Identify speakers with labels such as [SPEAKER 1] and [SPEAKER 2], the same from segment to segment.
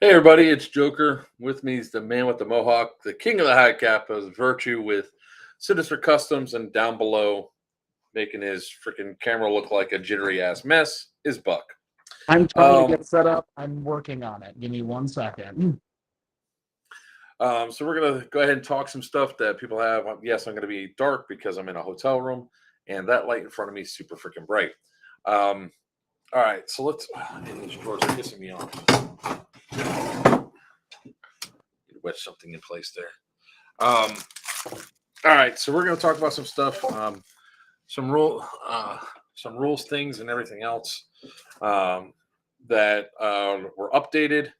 [SPEAKER 1] Hey everybody, it's Joker. With me is the man with the mohawk, the king of the high cap of virtue with Sinister Customs, and down below, making his freaking camera look like a jittery ass mess, is Buck.
[SPEAKER 2] I'm trying to get set up. I'm working on it. Give me 1 second.
[SPEAKER 1] So we're gonna go ahead and talk some stuff that people have. Yes, I'm gonna be dark because I'm in a hotel room, and that light in front of me is super freaking bright. All right, so let's. These drawers are pissing me off. Wedge something in place there. All right, so we're going to talk about some stuff, some rules things, and everything else that were updated.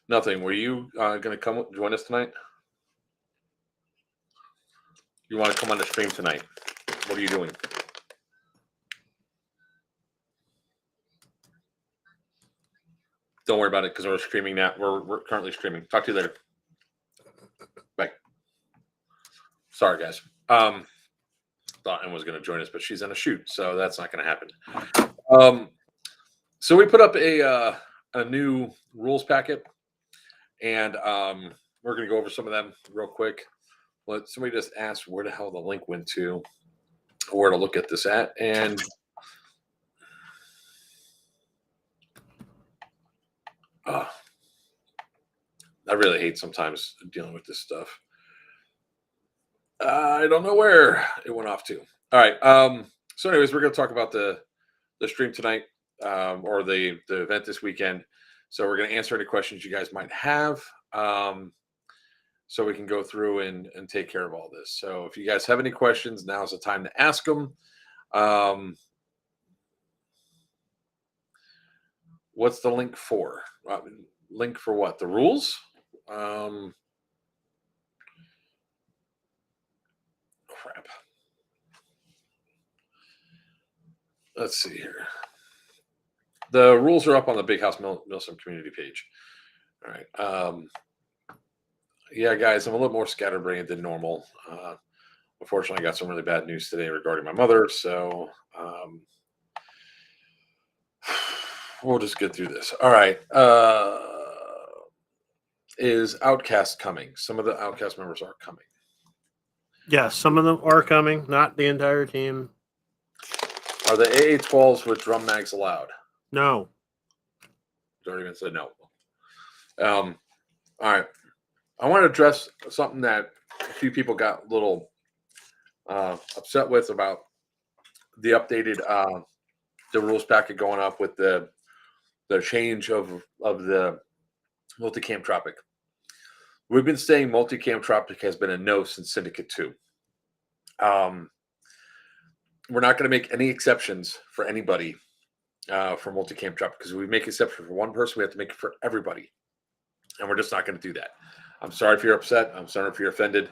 [SPEAKER 1] Nothing. Were you going to come join us tonight? You want to come on the stream tonight? What are you doing? Don't worry about it because we're streaming now. We're currently streaming. Talk to you later. Bye. Sorry, guys. Thought Emma was going to join us, but she's on a shoot, so that's not going to happen. So we put up a new rules packet, and we're going to go over some of them real quick. But somebody just asked where the hell the link went to, where to look at this at, and I really hate sometimes dealing with this stuff. I don't know where it went off to. All right. So anyways, we're going to talk about the stream tonight or the event this weekend. So we're going to answer any questions you guys might have so we can go through and take care of all this. So if you guys have any questions, now's the time to ask them. What's the link for? Link for what? The rules? Crap. Let's see here. The rules are up on the Big House Milsom community page. All right. Yeah, guys, I'm a little more scatterbrained than normal. Unfortunately, I got some really bad news today regarding my mother, so we'll just get through this. All right. Is Outcast coming? Some of the Outcast members are coming.
[SPEAKER 3] Yeah, some of them are coming, not the entire team.
[SPEAKER 1] Are the AA-12s with drum mags allowed?
[SPEAKER 3] No.
[SPEAKER 1] Don't even say no. All right. I want to address something that a few people got a little upset with about the updated the rules packet going up with the change of the multicam tropic. We've been saying multicam tropic has been a no since Syndicate 2. We're not going to make any exceptions for anybody for multicam tropic because if we make exception for one person, we have to make it for everybody, and we're just not going to do that. I'm sorry if you're upset. I'm sorry if you're offended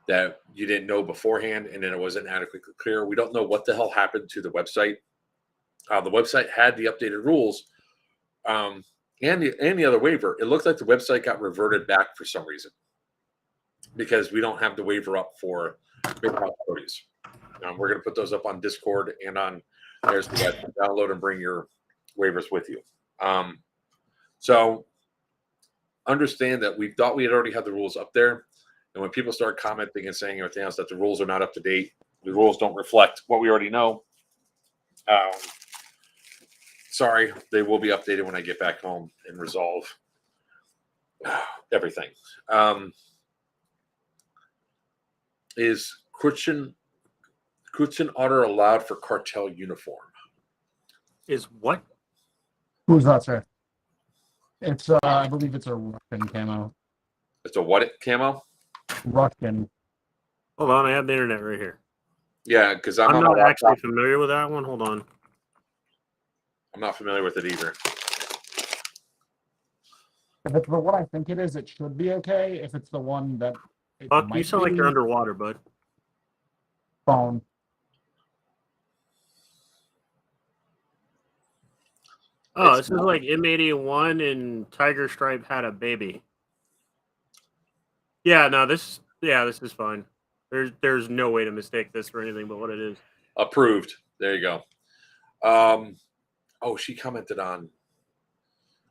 [SPEAKER 1] that you didn't know beforehand and then it wasn't adequately clear. We don't know what the hell happened to the website. The website had the updated rules and the other waiver. It looks like the website got reverted back for some reason because we don't have the waiver up for big house parties. We're going to put those up on Discord and on there so you guys can download and bring your waivers with you. So understand that we thought we had already had the rules up there. And when people start commenting and saying everything else that the rules are not up to date, the rules don't reflect what we already know. Sorry, they will be updated when I get back home and resolve everything. Is Christian Otter allowed for cartel uniform?
[SPEAKER 3] Is what?
[SPEAKER 2] Who's that, sir? It's I believe it's a Russian camo.
[SPEAKER 1] It's a what camo?
[SPEAKER 2] Russian.
[SPEAKER 3] Hold on, I have the internet right here.
[SPEAKER 1] Yeah, because
[SPEAKER 3] I'm not actually familiar with that one. Hold on.
[SPEAKER 1] I'm not familiar with it either.
[SPEAKER 2] If it's the one I think it is, it should be okay. If it's the one that
[SPEAKER 3] Buck, you sound like you're underwater, bud.
[SPEAKER 2] Phone.
[SPEAKER 3] Oh, this is like M81 and Tiger Stripe had a baby. Yeah, no, this is fine. There's no way to mistake this for anything but what it is.
[SPEAKER 1] Approved. There you go. Oh, she commented on.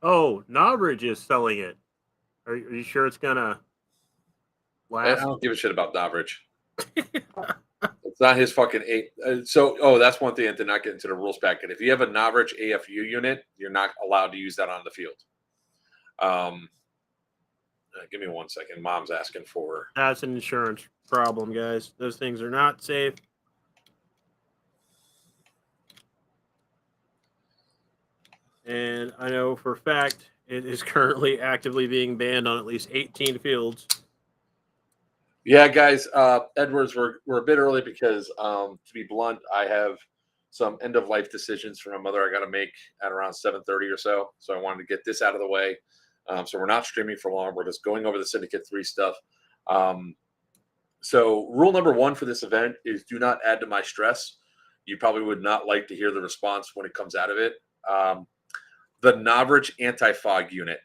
[SPEAKER 3] Oh, Knobridge is selling it. Are you sure it's gonna
[SPEAKER 1] I
[SPEAKER 3] last?
[SPEAKER 1] don't give a shit about Doveridge. It's not his fucking eight. That's one thing, and to not get into the rules packet. If you have a Novrich AFU unit, you're not allowed to use that on the field. Give me 1 second. Mom's asking for.
[SPEAKER 3] That's an insurance problem, guys. Those things are not safe. And I know for a fact it is currently actively being banned on at least 18 fields.
[SPEAKER 1] Yeah, guys. Edwards, we're a bit early because, to be blunt, I have some end of life decisions for my mother I got to make at around 7:30 or so. So I wanted to get this out of the way. So we're not streaming for long. We're just going over the Syndicate 3 stuff. So rule number 1 for this event is do not add to my stress. You probably would not like to hear the response when it comes out of it. The Novrich anti-fog unit.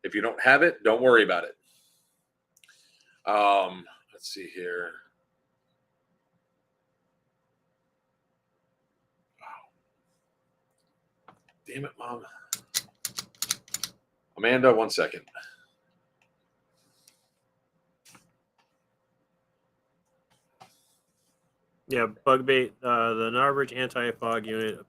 [SPEAKER 1] If you don't have it, don't worry about it. Let's see here. Wow. Damn it, Mom. Amanda, 1 second.
[SPEAKER 3] Yeah, bug bait, the Knobridge anti-fog unit.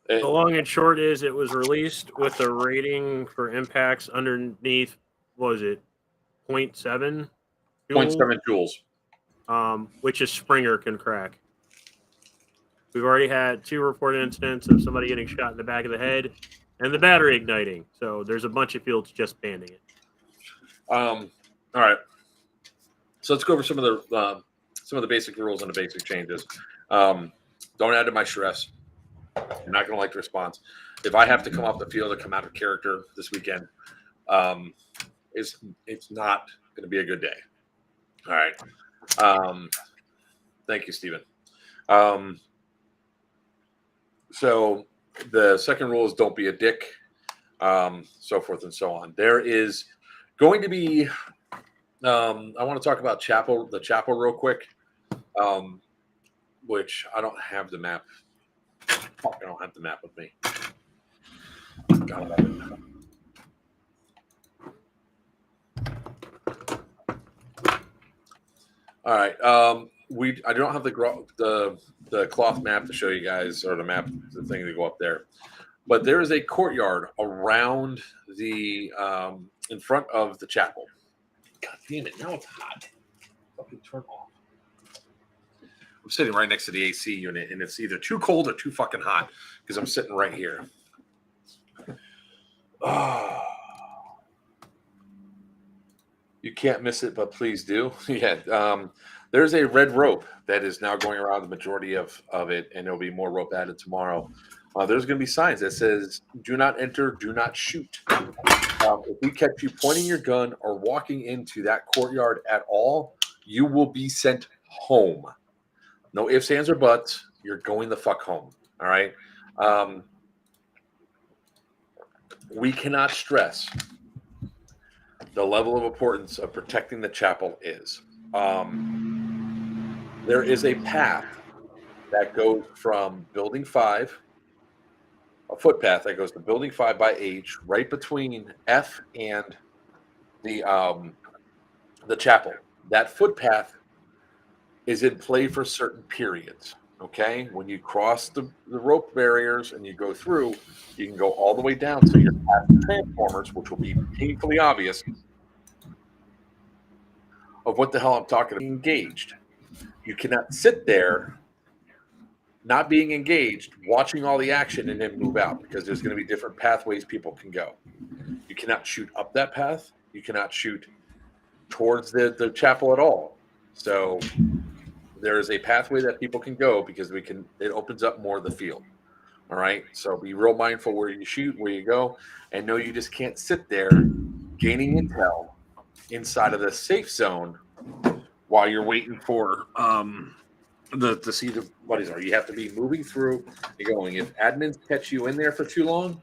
[SPEAKER 3] The long and short is it was released with a rating for impacts underneath, what was it, 0.7?
[SPEAKER 1] 0.7 joules.
[SPEAKER 3] Which is Springer can crack. We've already had 2 reported incidents of somebody getting shot in the back of the head and the battery igniting. So there's a bunch of fields just banning it.
[SPEAKER 1] All right. So let's go over some of the basic rules and the basic changes. Don't add to my stress. You're not going to like the response. If I have to come off the field or come out of character this weekend, it's not going to be a good day. All right. Thank you, Stephen. So the second rule is don't be a dick, so forth and so on. There is going to be, I want to talk about the chapel real quick, which I don't have the map. Fuck, I don't have the map with me. God, I love it. All right. I don't have the cloth map to show you guys, or the thing to go up there. But there is a courtyard around the in front of the chapel. God damn it! Now it's hot. Fucking turn off. I'm sitting right next to the AC unit, and it's either too cold or too fucking hot because I'm sitting right here. Oh. You can't miss it, but please do. Yeah. There's a red rope that is now going around the majority of it, and there'll be more rope added tomorrow. There's going to be signs that says, do not enter, do not shoot. If we catch you pointing your gun or walking into that courtyard at all, you will be sent home. No ifs, ands, or buts. You're going the fuck home. All right? We cannot stress the level of importance of protecting the chapel is. There is a path that goes from Building 5, a footpath that goes to Building 5 by H, right between F and the chapel. That footpath is in play for certain periods. Okay, when you cross the rope barriers and you go through, you can go all the way down to your past transformers, which will be painfully obvious of what the hell I'm talking about. Engaged. You cannot sit there not being engaged, watching all the action, and then move out, because there's going to be different pathways people can go. You cannot shoot up that path. You cannot shoot towards the chapel at all. So there is a pathway that people can go, because it opens up more of the field. All right. So be real mindful where you shoot, where you go, and know you just can't sit there gaining intel inside of the safe zone while you're waiting for to see the buddies are. You have to be moving through and going. If admins catch you in there for too long,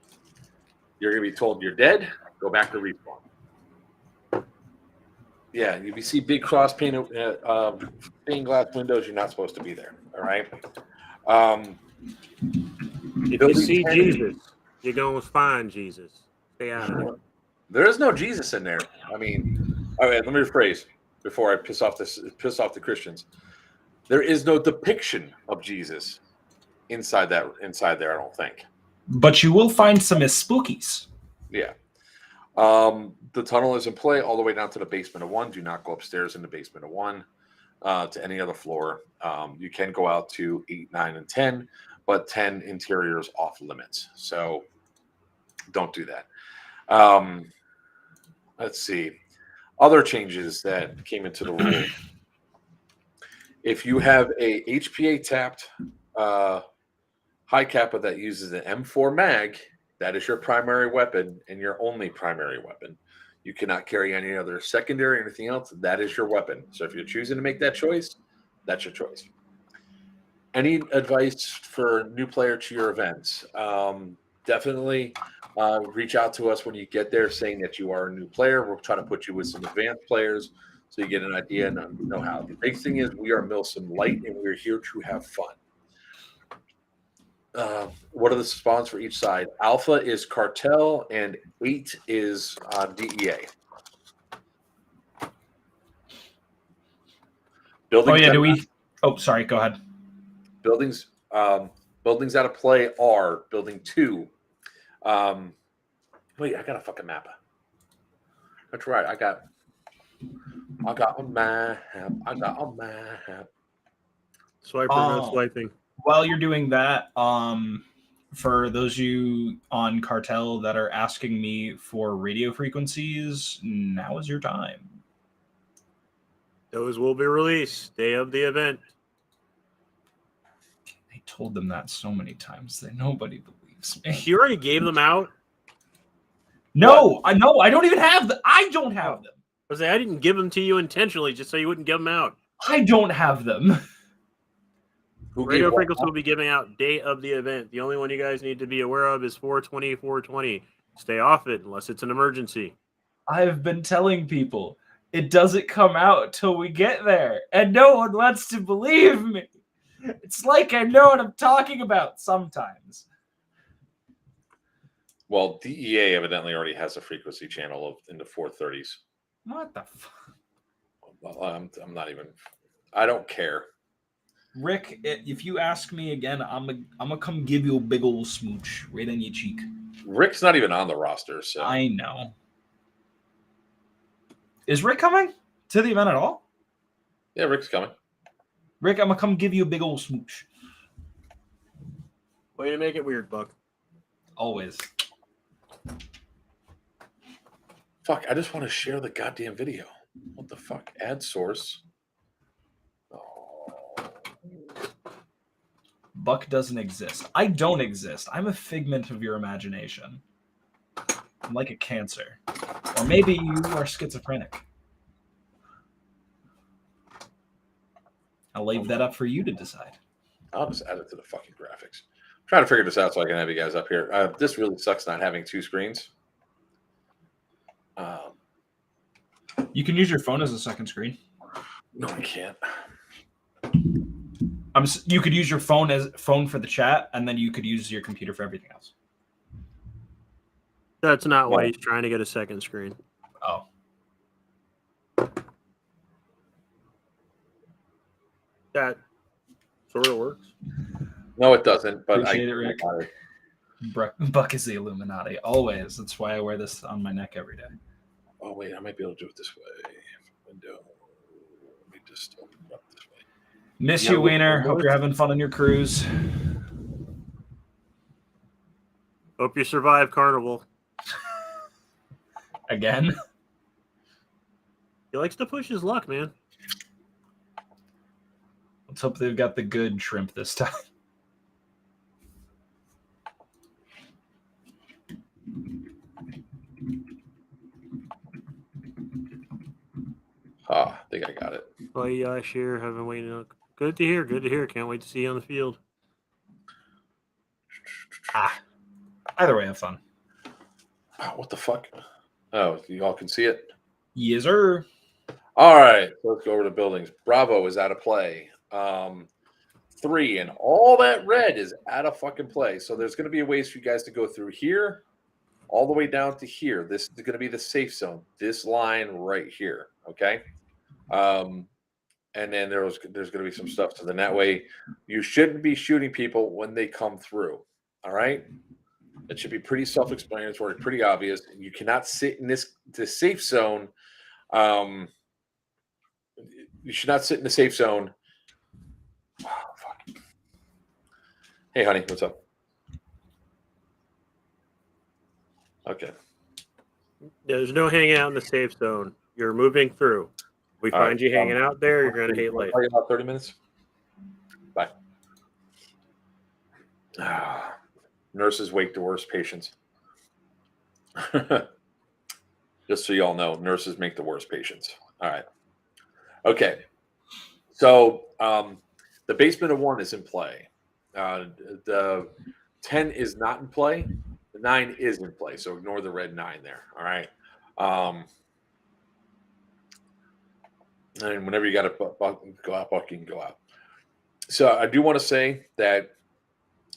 [SPEAKER 1] you're going to be told you're dead. Go back to respawn. Yeah, if you see big cross pane, stained glass windows, you're not supposed to be there. All right.
[SPEAKER 3] If you
[SPEAKER 1] Building
[SPEAKER 3] see
[SPEAKER 1] 10
[SPEAKER 3] Jesus, you're going to find Jesus. Stay out of there.
[SPEAKER 1] There is no Jesus in there. I mean, all right, let me rephrase before I piss off the Christians. There is no depiction of Jesus inside there. I don't think.
[SPEAKER 4] But you will find some as spookies.
[SPEAKER 1] Yeah. The tunnel is in play all the way down to the basement of 1. Do not go upstairs in the basement of 1 to any other floor. You can go out to 8, 9, and 10, but 10 interior is off limits. So don't do that. Let's see. Other changes that came into the rule. If you have a HPA tapped high kappa that uses an M4 mag, that is your primary weapon and your only primary weapon. You cannot carry any other secondary or anything else. That is your weapon. So if you're choosing to make that choice, that's your choice. Any advice for new player to your events? Definitely reach out to us when you get there saying that you are a new player. We'll try to put you with some advanced players so you get an idea and know how. The big thing is we are Milsim Light and we're here to have fun. What are the spawns for each side? Alpha is Cartel and 8 is DEA.
[SPEAKER 4] Sorry, go ahead.
[SPEAKER 1] Buildings out of play are building 2. Wait, I got a fucking map. That's right. I got a map.
[SPEAKER 3] Swiper, no swiping.
[SPEAKER 4] While you're doing that, for those of you on Cartel that are asking me for radio frequencies, now is your time.
[SPEAKER 3] Those will be released day of the event.
[SPEAKER 4] I told them that so many times that nobody believes me.
[SPEAKER 3] You already gave them out?
[SPEAKER 4] No, I don't even have them. I don't have them.
[SPEAKER 3] I didn't give them to you intentionally just so you wouldn't give them out.
[SPEAKER 4] I don't have them.
[SPEAKER 3] Radio frequency will be giving out day of the event. The only one you guys need to be aware of is 420, 420. Stay off it unless it's an emergency.
[SPEAKER 4] I've been telling people it doesn't come out till we get there, and no one wants to believe me. It's like I know what I'm talking about sometimes.
[SPEAKER 1] Well, DEA evidently already has a frequency channel in the 430s.
[SPEAKER 4] What the fuck?
[SPEAKER 1] Well, I'm not even. I don't care.
[SPEAKER 4] Rick, if you ask me again, I'm gonna come give you a big old smooch right on your cheek.
[SPEAKER 1] Rick's not even on the roster, so
[SPEAKER 4] I know. Is Rick coming to the event at all?
[SPEAKER 1] Yeah, Rick's coming.
[SPEAKER 4] Rick, I'm gonna come give you a big old smooch.
[SPEAKER 3] Way to make it weird, Buck.
[SPEAKER 4] Always.
[SPEAKER 1] Fuck, I just want to share the goddamn video. What the fuck? Ad source. Oh.
[SPEAKER 4] Buck doesn't exist. I don't exist. I'm a figment of your imagination. I'm like a cancer. Or maybe you are schizophrenic. I'll leave that up for you to decide.
[SPEAKER 1] I'll just add it to the fucking graphics. I'm trying to figure this out so I can have you guys up here. This really sucks not having 2 screens.
[SPEAKER 4] You can use your phone as a second screen.
[SPEAKER 1] No, I can't.
[SPEAKER 4] You could use your phone as phone for the chat, and then you could use your computer for everything else.
[SPEAKER 3] That's not why he's trying to get a second screen.
[SPEAKER 4] Oh.
[SPEAKER 3] That sort of works.
[SPEAKER 1] No, it doesn't. But
[SPEAKER 4] Appreciate it, Rick. Buck is the Illuminati. Always. That's why I wear this on my neck every day.
[SPEAKER 1] Oh, wait. I might be able to do it this way. Window. Let me just open it up this way.
[SPEAKER 4] Miss you, Wiener. Hope you're having fun on your cruise.
[SPEAKER 3] Hope you survive Carnival.
[SPEAKER 4] Again?
[SPEAKER 3] He likes to push his luck, man.
[SPEAKER 4] Let's hope they've got the good shrimp this time.
[SPEAKER 1] I think I got it.
[SPEAKER 3] Oh, yeah, sure. Have been waiting. Good to hear. Good to hear. Can't wait to see you on the field.
[SPEAKER 4] Either way, have fun.
[SPEAKER 1] Oh, what the fuck? Oh, you all can see it?
[SPEAKER 4] Yes, sir.
[SPEAKER 1] All right, let's go over to buildings. Bravo is out of play. 3 and all that red is out of fucking play. So there's going to be a ways for you guys to go through here, all the way down to here. This is going to be the safe zone. This line right here. Okay. And then there's going to be some stuff. So then that way you shouldn't be shooting people when they come through. All right. It should be pretty self-explanatory, pretty obvious. You cannot sit in the safe zone. You should not sit in the safe zone. Oh, fuck. Hey, honey, what's up? Okay.
[SPEAKER 3] There's no hanging out in the safe zone. You're moving through. We
[SPEAKER 1] All
[SPEAKER 3] find
[SPEAKER 1] right.
[SPEAKER 3] you hanging out there, you're going to hate life.
[SPEAKER 1] About 30 minutes. Bye. Nurses wake the worst patients. Just so y'all know, nurses make the worst patients. All right. Okay. So the basement of 1 is in play. The 10 is not in play. The 9 is in play. So ignore the red 9 there. All right. And whenever you got to go out, Buck, you can go out. So I do want to say that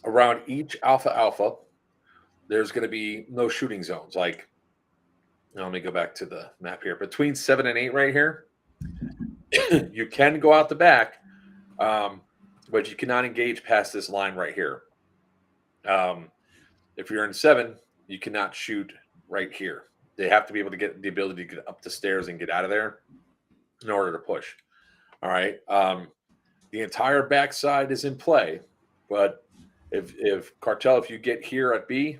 [SPEAKER 1] around each alpha, there's going to be no shooting zones. Like, let me go back to the map here. Between 7 and 8 right here, you can go out the back, but you cannot engage past this line right here. If you're in 7, you cannot shoot right here. They have to be able to get the ability to get up the stairs and get out of there in order to push. All right. The entire backside is in play, but if Cartel, if you get here at B,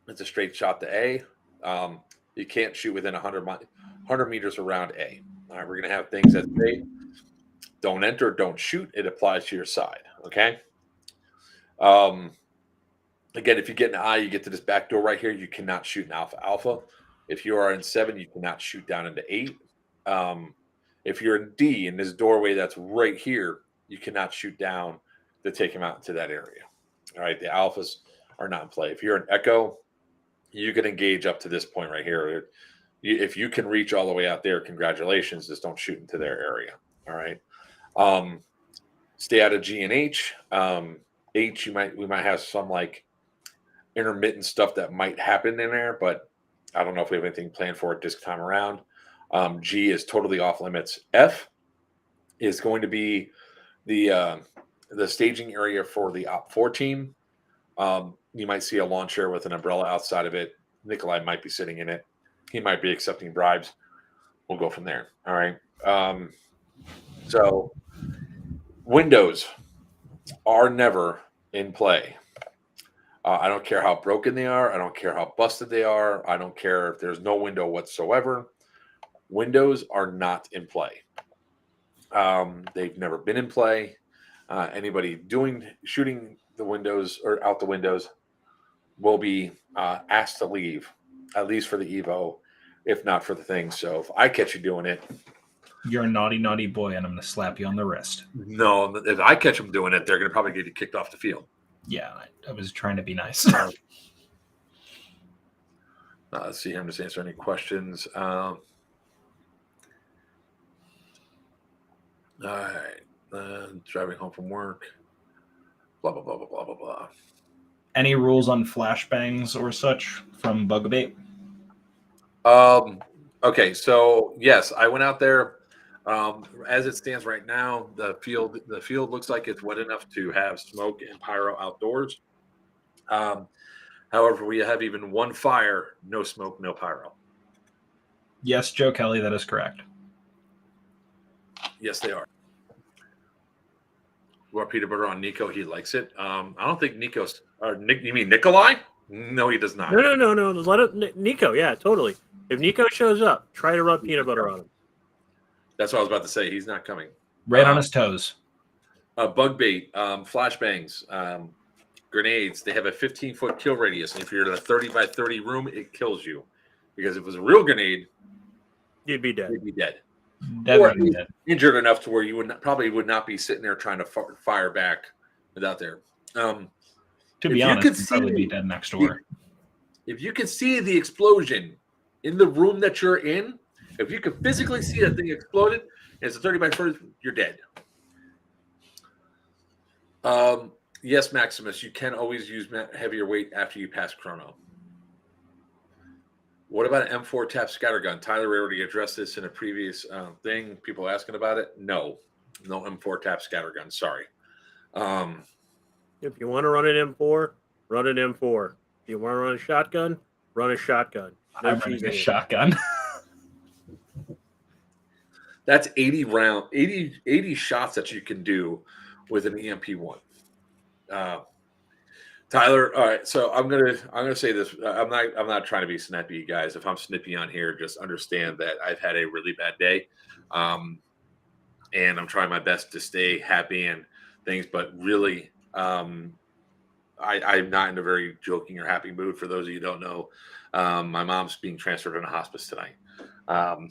[SPEAKER 1] it's a straight shot to A. You can't shoot within 100 meters around A. All right, we're going to have things that say don't enter, don't shoot. It applies to your side, okay? Again, if you get an I, you get to this back door right here, you cannot shoot an alpha. If you are in 7, you cannot shoot down into 8. If you're in D, in this doorway that's right here, you cannot shoot down to take him out into that area. All right, the alphas are not in play. If you're an Echo, you can engage up to this point right here. If you can reach all the way out there, congratulations. Just don't shoot into their area. All right. Stay out of G and H. H, we might have some like intermittent stuff that might happen in there, but I don't know if we have anything planned for it this time around. G is totally off limits. F is going to be the staging area for the Op 4 team. You might see a lawn chair with an umbrella outside of it. Nikolai might be sitting in it. He might be accepting bribes. We'll go from there. All right. So windows are never in play. I don't care how broken they are. I don't care how busted they are. I don't care if there's no window whatsoever. Windows are not in play. They've never been in play. Anybody shooting the windows or out the windows will be asked to leave, at least for the Evo, if not for the thing. So if I catch you doing it,
[SPEAKER 4] You're a naughty, naughty boy, and I'm going to slap you on the wrist.
[SPEAKER 1] no, if I catch them doing it, they're going to probably get you kicked off the field.
[SPEAKER 4] Yeah, I was trying to be nice.
[SPEAKER 1] Let's see here. I'm just answering any questions. All right. Driving home from work. Blah, blah, blah, blah, blah, blah, blah.
[SPEAKER 4] Any rules on flashbangs or such from Bugabait?
[SPEAKER 1] Okay, so yes, I went out there. As it stands right now, the field looks like it's wet enough to have smoke and pyro outdoors. However, we have even one fire, no smoke, no pyro.
[SPEAKER 4] Yes, Joe Kelly, that is correct.
[SPEAKER 1] Yes, they are. You want peanut butter on Nico? He likes it. I don't think Nico's. You mean Nikolai? No, he does not.
[SPEAKER 3] No. Let it, Nico. Yeah, totally. If Nico shows up, try to rub peanut butter on him.
[SPEAKER 1] That's what I was about to say. He's not coming.
[SPEAKER 4] Right on his toes.
[SPEAKER 1] Bug bait, flashbangs, grenades. They have a 15-foot kill radius, and if you're in a 30 by 30 room, it kills you. Because if it was a real grenade,
[SPEAKER 3] You'd be dead.
[SPEAKER 1] you'd be dead.
[SPEAKER 4] Definitely dead.
[SPEAKER 1] Injured enough to where you probably would not be sitting there trying to fire back without there.
[SPEAKER 4] To
[SPEAKER 1] if
[SPEAKER 4] be
[SPEAKER 1] you
[SPEAKER 4] honest,
[SPEAKER 1] could
[SPEAKER 4] you'd probably
[SPEAKER 1] see-
[SPEAKER 4] be dead next door.
[SPEAKER 1] If you can see the explosion in the room that you're in, If you can physically see that thing exploded, and it's a 30 by 30, you're dead. Yes, Maximus, you can always use heavier weight after you pass chrono. What about an M4 tap scattergun? Tyler already addressed this in a previous thing. People asking about it. No M4 tap scattergun. Sorry.
[SPEAKER 3] If you want to run an M4, run an M4. If you want to run a shotgun, run a shotgun. No
[SPEAKER 4] I'm running a
[SPEAKER 3] cheesing.
[SPEAKER 4] shotgun.
[SPEAKER 1] That's 80 shots that you can do with an EMP1. Tyler, all right. So I'm gonna say this. I'm not trying to be snippy, guys. If I'm snippy on here, just understand that I've had a really bad day, and I'm trying my best to stay happy and things. But really, I'm not in a very joking or happy mood. For those of you who don't know, my mom's being transferred in a hospice tonight.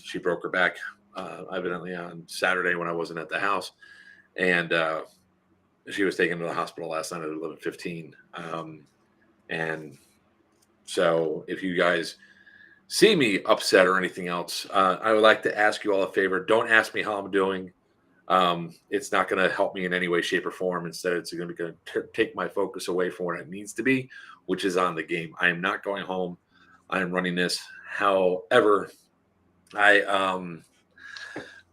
[SPEAKER 1] She broke her back evidently on Saturday when I wasn't at the house, and she was taken to the hospital last night at 11:15. And so if you guys see me upset or anything else, I would like to ask you all a favor. Don't ask me how I'm doing. It's not going to help me in any way, shape, or form. Instead, it's going to take my focus away from what it needs to be, which is on the game. I am not going home. I am running this. However,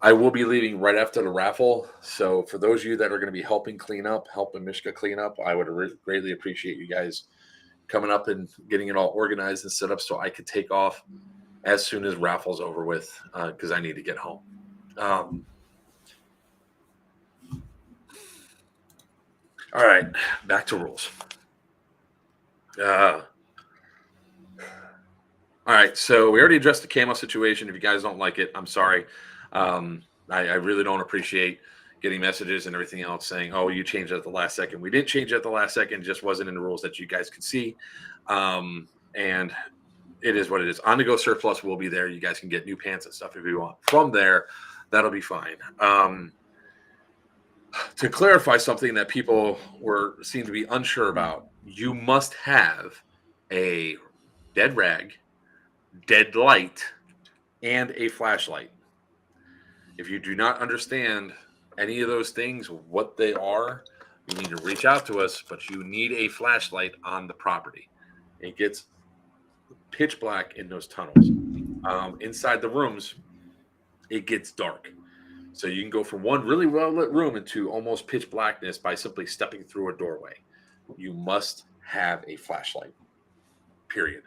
[SPEAKER 1] I will be leaving right after the raffle. So for those of you that are going to be helping Mishka clean up, I would greatly appreciate you guys coming up and getting it all organized and set up so I could take off as soon as raffle's over with, because I need to get home. All right, back to rules. All right, so we already addressed the camo situation. If you guys don't like it, I'm sorry. I really don't appreciate getting messages and everything else saying, oh, you changed it at the last second. We didn't change it at the last second. It just wasn't in the rules that you guys could see. And it is what it is. On the go surplus will be there. You guys can get new pants and stuff if you want. From there, that'll be fine. To clarify something that people seem to be unsure about, you must have a dead rag, dead light, and a flashlight. If you do not understand any of those things, what they are, you need to reach out to us, but you need a flashlight on the property. It gets pitch black in those tunnels. Inside the rooms, it gets dark. So you can go from one really well-lit room into almost pitch blackness by simply stepping through a doorway. You must have a flashlight, period.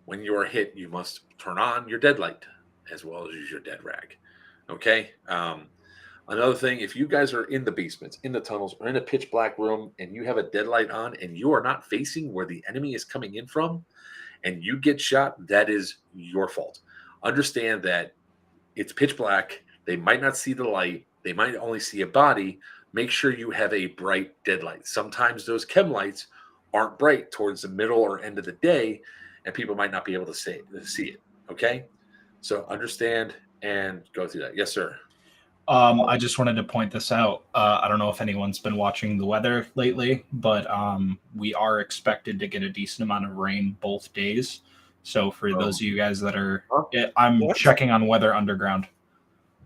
[SPEAKER 1] When you are hit, you must turn on your dead light as well as use your dead rag. Okay. Another thing, if you guys are in the basements, in the tunnels, or in a pitch black room, and you have a dead light on and you are not facing where the enemy is coming in from, and you get shot, that is your fault. Understand that it's pitch black. They might not see the light. They might only see a body. Make sure you have a bright dead light. Sometimes those chem lights aren't bright towards the middle or end of the day, and people might not be able to see it. Okay. So understand and go through that. Yes, sir.
[SPEAKER 4] I just wanted to point this out. I don't know if anyone's been watching the weather lately, but we are expected to get a decent amount of rain both days. So for those of you guys that are, I'm checking on Weather Underground.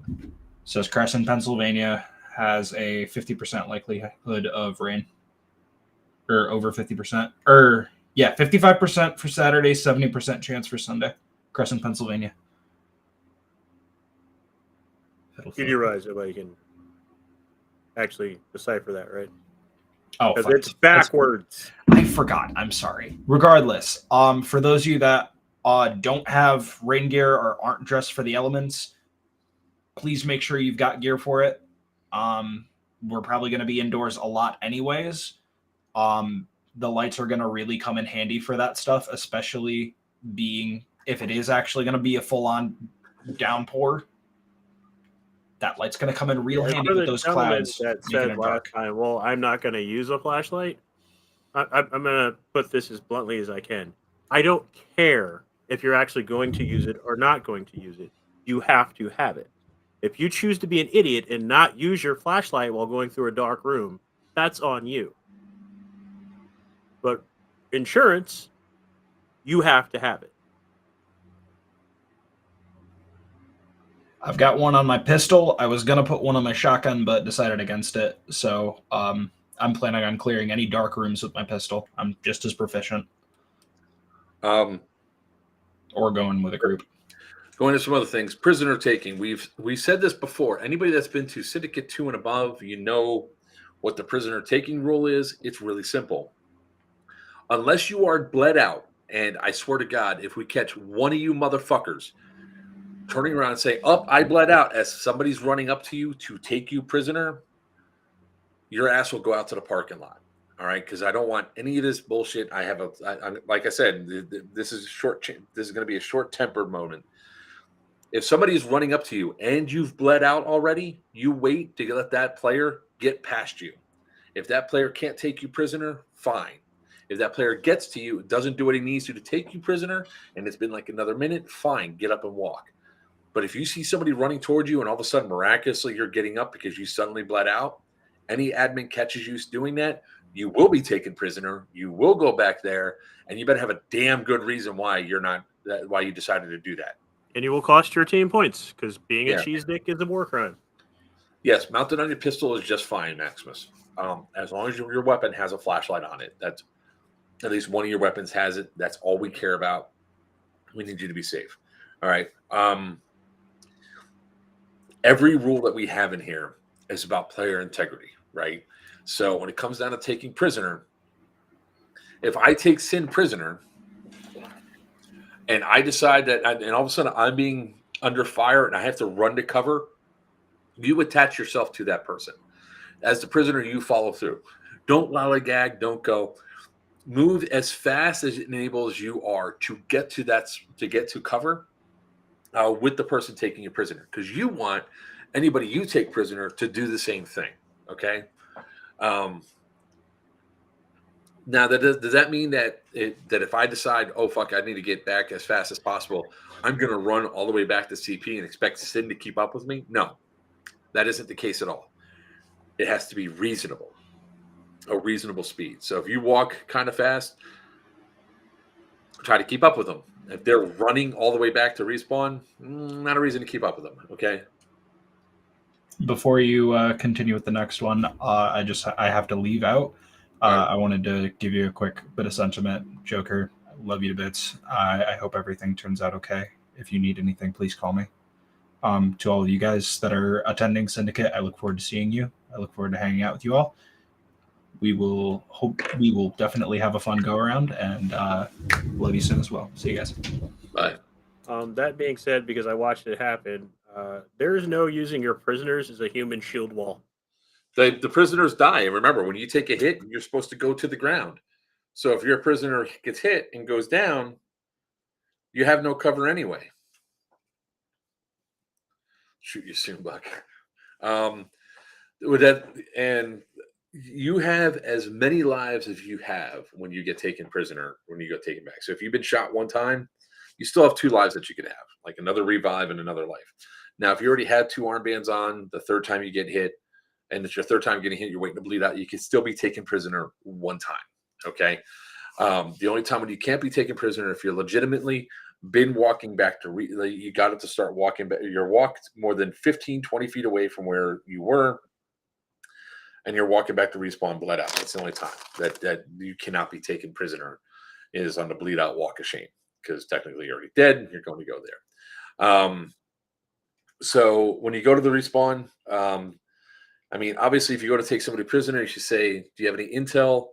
[SPEAKER 4] It says Crescent, Pennsylvania has a 50% likelihood of rain, or over 50%, or 55% for Saturday, 70% chance for Sunday. Crescent, Pennsylvania.
[SPEAKER 3] You do realize nobody can actually decipher that, right?
[SPEAKER 4] Oh,
[SPEAKER 3] because it's backwards.
[SPEAKER 4] I forgot. I'm sorry. Regardless, for those of you that don't have rain gear or aren't dressed for the elements, please make sure you've got gear for it. We're probably going to be indoors a lot anyways. The lights are going to really come in handy for that stuff, especially being if it is actually going to be a full-on downpour. That light's going to come in real handy with those clouds.
[SPEAKER 3] That said last time, well, I'm not going to use a flashlight. I'm going to put this as bluntly as I can. I don't care if you're actually going to use it or not going to use it. You have to have it. If you choose to be an idiot and not use your flashlight while going through a dark room, that's on you. But insurance, you have to have it.
[SPEAKER 4] I've got one on my pistol. I was gonna put one on my shotgun, but decided against it. So I'm planning on clearing any dark rooms with my pistol. I'm just as proficient.
[SPEAKER 1] Um,
[SPEAKER 4] Or going with a group.
[SPEAKER 1] Going to some other things. Prisoner taking. We've said this before. Anybody that's been to Syndicate 2 and above, you know what the prisoner taking rule is. It's really simple. Unless you are bled out, and I swear to God, if we catch one of you motherfuckers turning around and saying, "Up, I bled out," as somebody's running up to you to take you prisoner, your ass will go out to the parking lot. All right, because I don't want any of this bullshit. Like I said, this is this is going to be a short-tempered moment. If somebody is running up to you and you've bled out already, you wait to let that player get past you. If that player can't take you prisoner, fine. If that player gets to you, doesn't do what he needs to take you prisoner, and it's been like another minute, fine, get up and walk. But if you see somebody running towards you and all of a sudden miraculously you're getting up because you suddenly bled out, any admin catches you doing that, you will be taken prisoner. You will go back there, and you better have a damn good reason why why you decided to do that.
[SPEAKER 3] And you will cost your team points because being
[SPEAKER 1] Yeah.
[SPEAKER 3] a cheese dick is a war crime.
[SPEAKER 1] Yes, mounted on your pistol is just fine, Maximus. As long as your weapon has a flashlight on it. That's at least one of your weapons has it. That's all we care about. We need you to be safe. All right. Every rule that we have in here is about player integrity, right? So when it comes down to taking prisoner, if I take Sin prisoner and I decide that, and all of a sudden I'm being under fire and I have to run to cover, you attach yourself to that person. As the prisoner, you follow through. Don't lollygag. Don't go. Move as fast as it enables you are to get to cover with the person taking you prisoner, because you want anybody you take prisoner to do the same thing. Okay. Now, does that mean that if I decide, oh fuck, I need to get back as fast as possible, I'm going to run all the way back to CP and expect Sin to keep up with me? No, that isn't the case at all. It has to be reasonable, a reasonable speed. So if you walk kind of fast, try to keep up with them. If they're running all the way back to respawn, not a reason to keep up with them. Okay.
[SPEAKER 4] Before you continue with the next one, I have to leave out.
[SPEAKER 1] Right.
[SPEAKER 4] I wanted to give you a quick bit of sentiment. Joker, love you to bits. I hope everything turns out okay. If you need anything, please call me. To all of you guys that are attending Syndicate, I look forward to seeing you. I look forward to hanging out with you all. We will definitely have a fun go around, and love you soon as well. See you guys.
[SPEAKER 1] Bye.
[SPEAKER 3] That being said, because I watched it happen, there is no using your prisoners as a human shield wall.
[SPEAKER 1] The prisoners die. And remember, when you take a hit, you're supposed to go to the ground. So if your prisoner gets hit and goes down, you have no cover anyway. Shoot you soon, Buck. With that, and you have as many lives as you have when you get taken prisoner, when you get taken back. So if you've been shot one time, you still have 2 lives that you could have, like another revive and another life. Now, if you already had 2 armbands on, the third time you get hit, and it's your third time getting hit, you're waiting to bleed out, you can still be taken prisoner 1 time. Okay. The only time when you can't be taken prisoner, if you're legitimately been walking back to, you got it to start walking back, you're walked more than 15, 20 feet away from where you were, and you're walking back to respawn bled out. That's the only time that you cannot be taken prisoner, is on the bleed out walk of shame, because technically you're already dead and you're going to go there. So when you go to the respawn, I mean, obviously, if you go to take somebody prisoner, you should say, do you have any intel?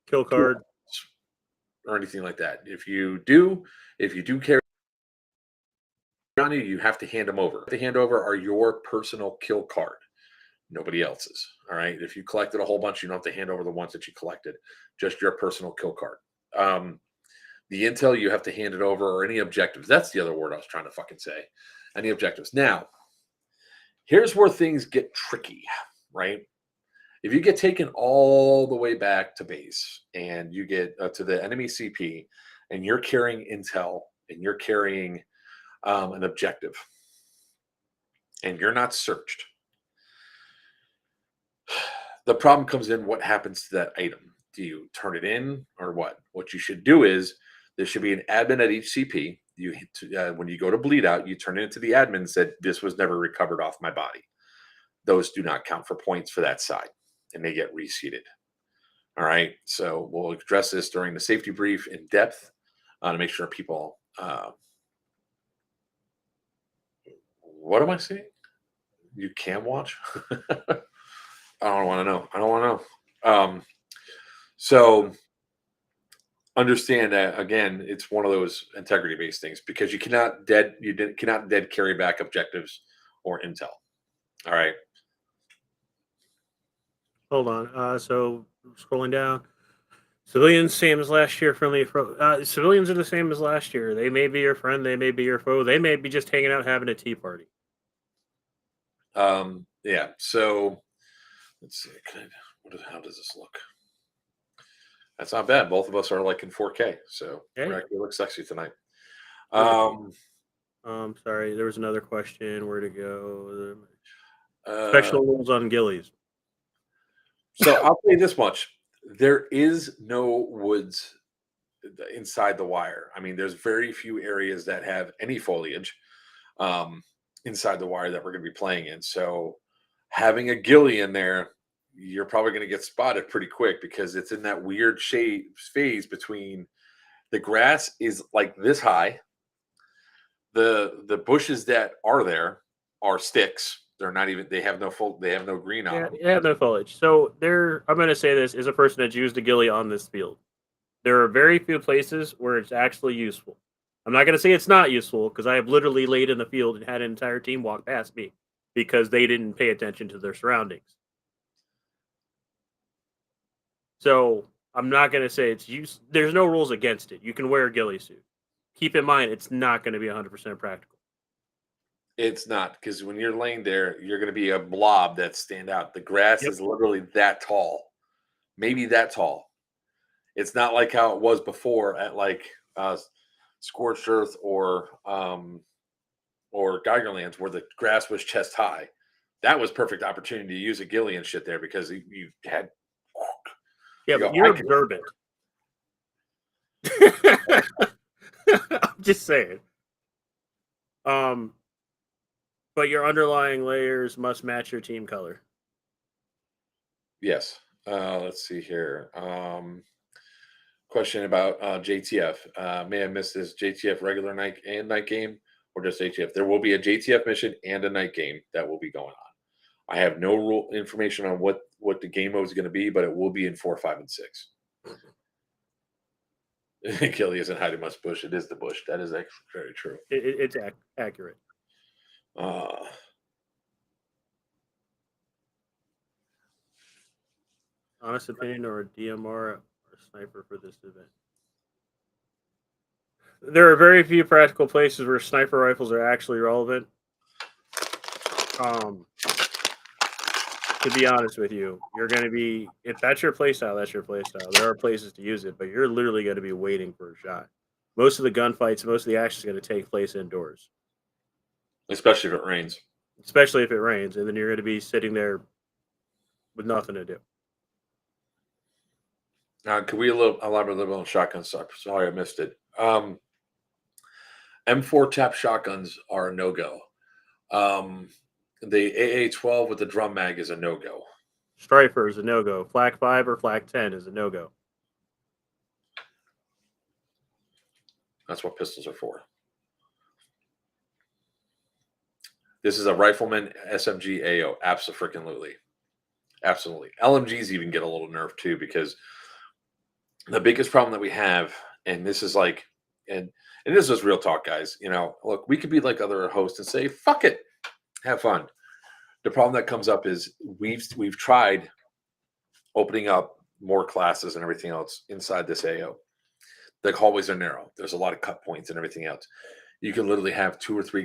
[SPEAKER 3] Kill card.
[SPEAKER 1] Or anything like that. If you do carry on you, you have to hand them over. The hand over are your personal kill card, nobody else's. All right. If you collected a whole bunch, you don't have to hand over the ones that you collected, just your personal kill card. The intel, you have to hand it over, or any objectives. That's the other word I was trying to fucking say. Any objectives. Now, here's where things get tricky, right? If you get taken all the way back to base and you get to the enemy CP and you're carrying intel and you're carrying an objective and you're not searched, the problem comes in, what happens to that item? Do you turn it in or what? What you should do is There should be an admin at each CP. You when you go to bleed out, you turn it into the admin and said, this was never recovered off my body. Those do not count for points for that side, and they get reseated. All right. So we'll address this during the safety brief in depth to make sure people. What am I saying? You can watch? I don't want to know. I don't want to know. So understand that again, it's one of those integrity-based things because you cannot dead carry back objectives or intel. All right.
[SPEAKER 3] Hold on. So scrolling down. Civilians, same as last year. Friendly. Civilians are the same as last year. They may be your friend. They may be your foe. They may be just hanging out having a tea party.
[SPEAKER 1] Yeah. So let's see. How does this look? That's not bad. Both of us are like in 4K. So we actually look sexy tonight.
[SPEAKER 3] Sorry. There was another question. Where to go? Special rules on ghillies.
[SPEAKER 1] So I'll say this much. There is no woods inside the wire. I mean, there's very few areas that have any foliage inside the wire that we're going to be playing in. So having a ghillie in there, you're probably going to get spotted pretty quick because it's in that weird shade phase between the grass is like this high. The bushes that are there are sticks. They're not even. They have no green on them.
[SPEAKER 3] They have no foliage. So I'm going to say this as a person that's used a ghillie on this field. There are very few places where it's actually useful. I'm not going to say it's not useful because I have literally laid in the field and had an entire team walk past me because they didn't pay attention to their surroundings. So I'm not going to say it's use. There's no rules against it. You can wear a ghillie suit. Keep in mind, it's not going to be 100% practical.
[SPEAKER 1] It's not because when you're laying there, you're going to be a blob that stand out. The grass is literally that tall, maybe that tall. It's not like how it was before at like Scorched Earth or Geigerlands where the grass was chest high. That was perfect opportunity to use a ghillie and shit there because you had.
[SPEAKER 3] Yeah, but you're observant. I'm just saying. But your underlying layers must match your team color.
[SPEAKER 1] Yes. Let's see here. Question about JTF. May have missed this JTF regular night game or just JTF. There will be a JTF mission and a night game that will be going on. I have no rule information on what the game mode is going to be, but it will be in 4, 5, and 6. Ghillie isn't hiding much bush. It is the bush. That is actually very true.
[SPEAKER 3] It's accurate. Honest opinion or a DMR or a sniper for this event? There are very few practical places where sniper rifles are actually relevant. To be honest with you, you're going to be, if that's your playstyle, that's your playstyle. There are places to use it, but you're literally going to be waiting for a shot. Most of the gunfights, most of the action is going to take place indoors.
[SPEAKER 1] Especially if it rains.
[SPEAKER 3] And then you're going to be sitting there with nothing to do.
[SPEAKER 1] Can we elaborate a little bit on shotgun stuff? Sorry, I missed it. M4 tap shotguns are a no-go. The AA-12 with the drum mag is a no-go.
[SPEAKER 3] Strifer is a no-go. Flak 5 or Flak 10 is a no-go.
[SPEAKER 1] That's what pistols are for. This is a rifleman SMG AO. Absolutely. LMGs even get a little nerfed too because the biggest problem that we have, and this is like, and this is real talk, guys. You know, look, we could be like other hosts and say, fuck it. Have fun. The problem that comes up is we've tried opening up more classes and everything else inside this AO. The hallways are narrow. There's a lot of cut points and everything else. You can literally have two or three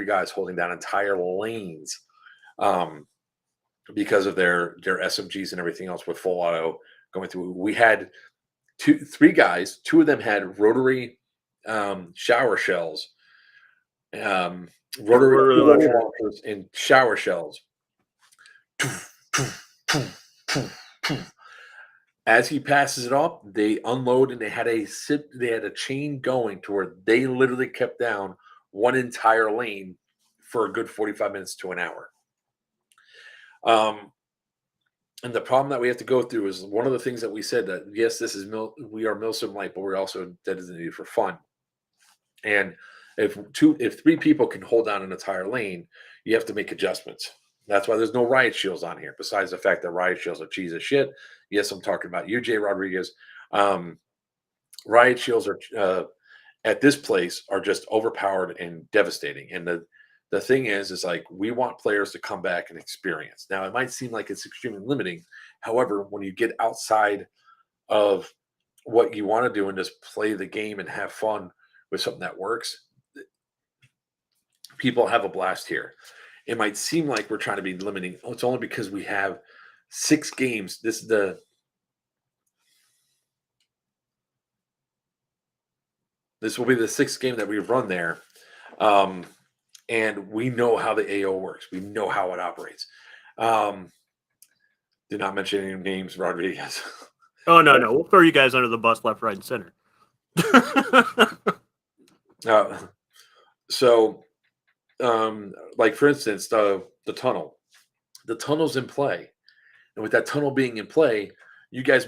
[SPEAKER 1] guys holding down entire lanes because of their SMGs and everything else with full auto going through. We had 3 guys. 2 of them had rotary shower shells. Rotary launchers and shower shells. As he passes it off, they unload, and they had a chain going to where they literally kept down one entire lane for a good 45 minutes to an hour. And the problem that we have to go through is one of the things that we said that yes, we are Milsim Light, but we're also designated for fun. And if three people can hold down an entire lane, you have to make adjustments. That's why there's no riot shields on here. Besides the fact that riot shields are cheese as shit. Yes, I'm talking about you, Jay Rodriguez. Riot shields are at this place are just overpowered and devastating. And the thing is like we want players to come back and experience. Now it might seem like it's extremely limiting. However, when you get outside of what you want to do and just play the game and have fun with something that works, people have a blast here. It might seem like we're trying to be limiting. It's only because we have 6 games. This will be the 6th game that we've run there. And we know how the AO works. We know how it operates. Do not mention any names, Rodriguez.
[SPEAKER 3] Oh, no. We'll throw you guys under the bus left, right, and center.
[SPEAKER 1] Like for instance, the tunnel. The tunnel's in play. And with that tunnel being in play, you guys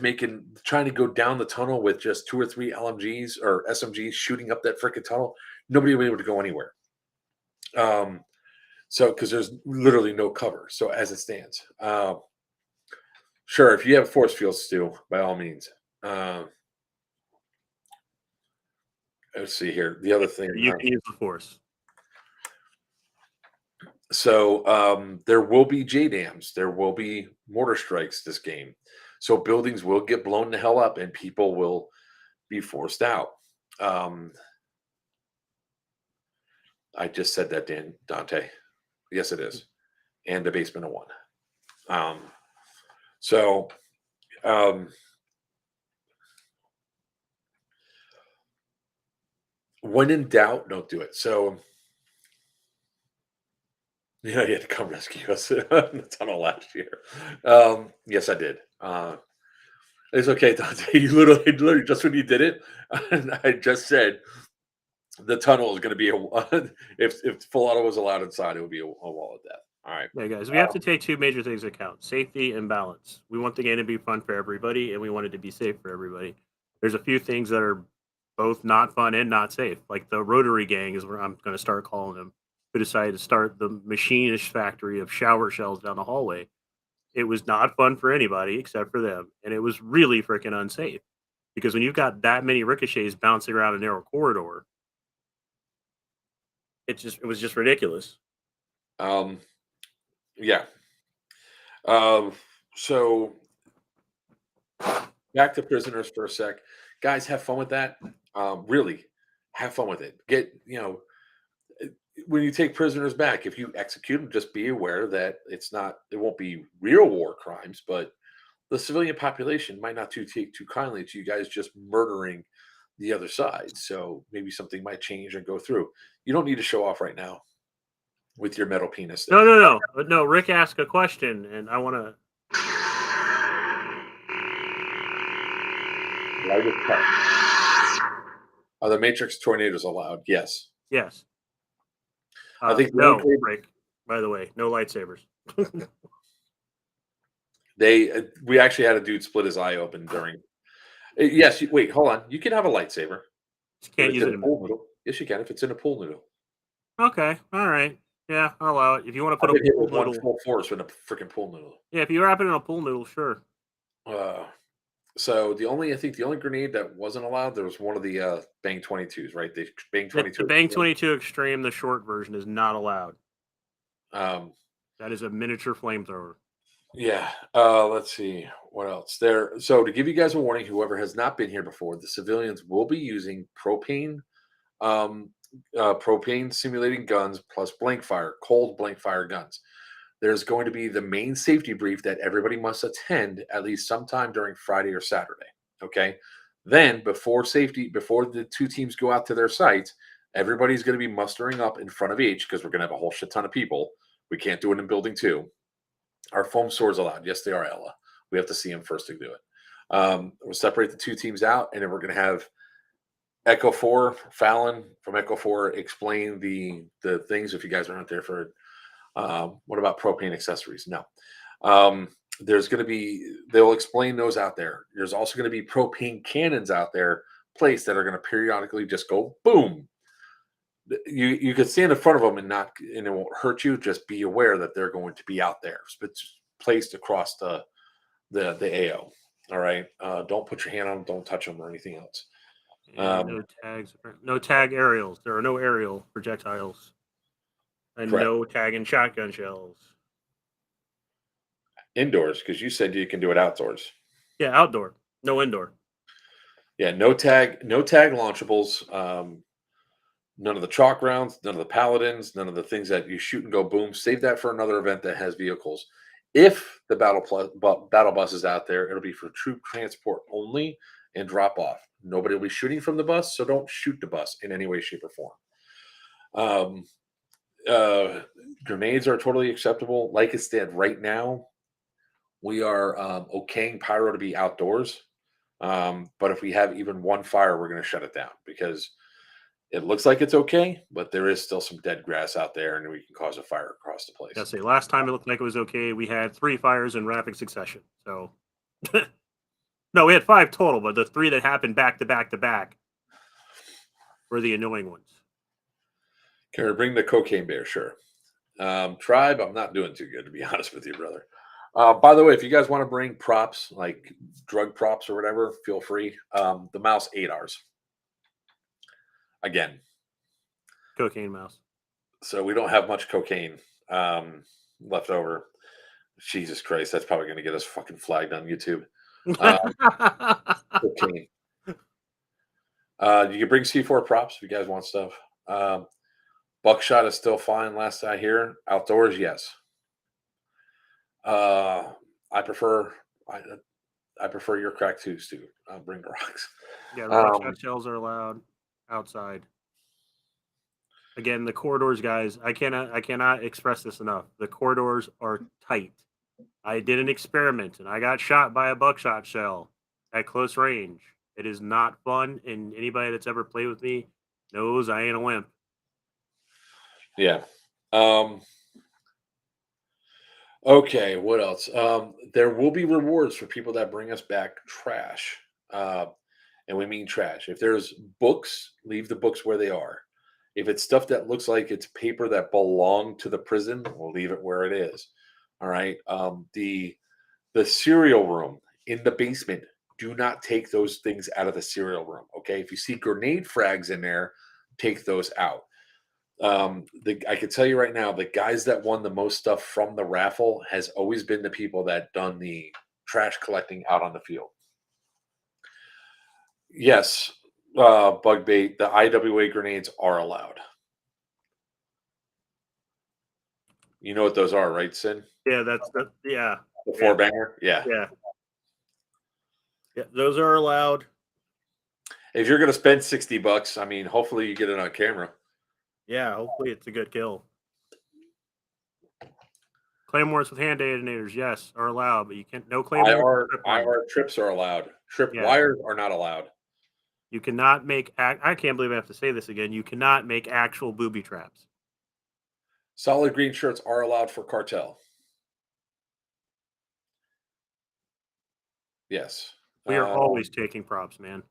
[SPEAKER 1] trying to go down the tunnel with just 2 or 3 LMGs or SMGs shooting up that freaking tunnel, nobody will be able to go anywhere. Because there's literally no cover. So as it stands, sure, if you have force fields, Stu, by all means. Let's see here. The other thing
[SPEAKER 3] you can use the force.
[SPEAKER 1] So there will be JDAMs. There will be mortar strikes this game. So buildings will get blown the hell up and people will be forced out. I just said that, Dante. Yes, it is. And the basement of 1. When in doubt, don't do it. So yeah, you had to come rescue us in the tunnel last year. Yes, I did. It's okay, Dante. You literally, just when you did it, and I just said the tunnel is going to be if full auto was allowed inside, it would be a wall of death. All right.
[SPEAKER 3] Yeah, guys, we have to take 2 major things into account: safety and balance. We want the game to be fun for everybody, and we want it to be safe for everybody. There's a few things that are both not fun and not safe, like the Rotary Gang is where I'm going to start calling them, who decided to start the machinish factory of shower shells down the hallway. It was not fun for anybody except for them, and it was really freaking unsafe because when you've got that many ricochets bouncing around a narrow corridor, it was just ridiculous.
[SPEAKER 1] Yeah. So back to prisoners for a sec. Guys, have fun with that. Really, have fun with it. When you take prisoners back, if you execute them, just be aware that it won't be real war crimes, but the civilian population might not take too kindly to you guys just murdering the other side. So maybe something might change and go through. You don't need to show off right now with your metal penis.
[SPEAKER 3] No. Rick asked a question, and I want to.
[SPEAKER 1] Are the Matrix tornadoes allowed? Yes.
[SPEAKER 3] Yes.
[SPEAKER 1] I think
[SPEAKER 3] no, Rick. By the way, no lightsabers.
[SPEAKER 1] We actually had a dude split his eye open during. Yes. Wait. Hold on. You can have a lightsaber.
[SPEAKER 3] Just can't use it in a
[SPEAKER 1] pool noodle. Yes, you can if it's in a pool noodle.
[SPEAKER 3] Okay. All right. Yeah, I'll allow it. If you want to put a pool noodle,
[SPEAKER 1] full force with a freaking pool noodle.
[SPEAKER 3] Yeah, if you wrap it in a pool noodle, sure.
[SPEAKER 1] So the only grenade that wasn't allowed, there was one of the Bang 22s, right? The Bang 22.
[SPEAKER 3] The Bang 22 Extreme, the short version, is not allowed. That is a miniature flamethrower.
[SPEAKER 1] Yeah. Let's see what else there. So to give you guys a warning, whoever has not been here before, the civilians will be using propane simulating guns plus cold blank fire guns. There's going to be the main safety brief that everybody must attend at least sometime during Friday or Saturday. Okay. Then before the 2 teams go out to their sites, everybody's going to be mustering up in front of each because we're going to have a whole shit ton of people. We can't do it in building 2. Our foam swords allowed. Yes, they are, Ella. We have to see them first to do it. We'll separate the two teams out, and then we're going to have Echo 4, Fallon from Echo 4 explain the things if you guys aren't there for it. What about propane accessories? No. There's going to be, they'll explain those out there. There's also going to be propane cannons out there placed that are going to periodically just go boom. You could stand in front of them and it won't hurt you. Just be aware that they're going to be out there. It's placed across the AO. All right. Don't put your hand on them. Don't touch them or anything else.
[SPEAKER 3] No tags. No tag aerials. There are no aerial projectiles. And
[SPEAKER 1] Correct.
[SPEAKER 3] no tagging shotgun shells.
[SPEAKER 1] Indoors, because you said you can do it outdoors.
[SPEAKER 3] Yeah, outdoor. No indoor.
[SPEAKER 1] Yeah, no tag launchables. None of the chalk rounds, none of the paladins, none of the things that you shoot and go boom. Save that for another event that has vehicles. If the battle bus is out there, it'll be for troop transport only and drop off. Nobody will be shooting from the bus, so don't shoot the bus in any way, shape, or form. Grenades are totally acceptable. Like I said, right now, we are okaying pyro to be outdoors. But if we have even one fire, we're going to shut it down because it looks like it's okay, but there is still some dead grass out there, and we can cause a fire across the place.
[SPEAKER 3] I say last time it looked like it was okay. We had 3 fires in rapid succession. So, no, we had 5 total, but the 3 that happened back to back to back were the annoying ones.
[SPEAKER 1] Can we bring the cocaine bear? Sure. Tribe, I'm not doing too good, to be honest with you, brother. By the way, if you guys want to bring props, like drug props or whatever, feel free. The mouse, $8. Again.
[SPEAKER 3] Cocaine mouse.
[SPEAKER 1] So we don't have much cocaine left over. Jesus Christ, that's probably going to get us fucking flagged on YouTube. Cocaine. You can bring C4 props if you guys want stuff. Buckshot is still fine, last I hear. Outdoors, yes. I prefer your crack too, Stu. Bring the rocks.
[SPEAKER 3] Yeah, rock shells are allowed outside. Again, the corridors, guys. I cannot express this enough. The corridors are tight. I did an experiment and I got shot by a buckshot shell at close range. It is not fun, and anybody that's ever played with me knows I ain't a wimp.
[SPEAKER 1] Yeah. Okay, what else? There will be rewards for people that bring us back trash. And we mean trash. If there's books, leave the books where they are. If it's stuff that looks like it's paper that belonged to the prison, we'll leave it where it is. All right. The cereal room in the basement, do not take those things out of the cereal room. Okay. If you see grenade frags in there, take those out. I can tell you right now, the guys that won the most stuff from the raffle has always been the people that done the trash collecting out on the field. Yes, bug bait, the IWA grenades are allowed. You know what those are, right, Sin?
[SPEAKER 3] Yeah, yeah.
[SPEAKER 1] The 4-banger? Yeah.
[SPEAKER 3] Yeah, those are allowed.
[SPEAKER 1] If you're going to spend $60, I mean, hopefully you get it on camera.
[SPEAKER 3] Yeah, hopefully it's a good kill. Claymores with hand detonators, yes, are allowed, but you can't. No claymores.
[SPEAKER 1] IR trips are allowed. Trip wires are not allowed.
[SPEAKER 3] You cannot make. I can't believe I have to say this again. You cannot make actual booby traps.
[SPEAKER 1] Solid green shirts are allowed for cartel. Yes.
[SPEAKER 3] We are always taking props, man.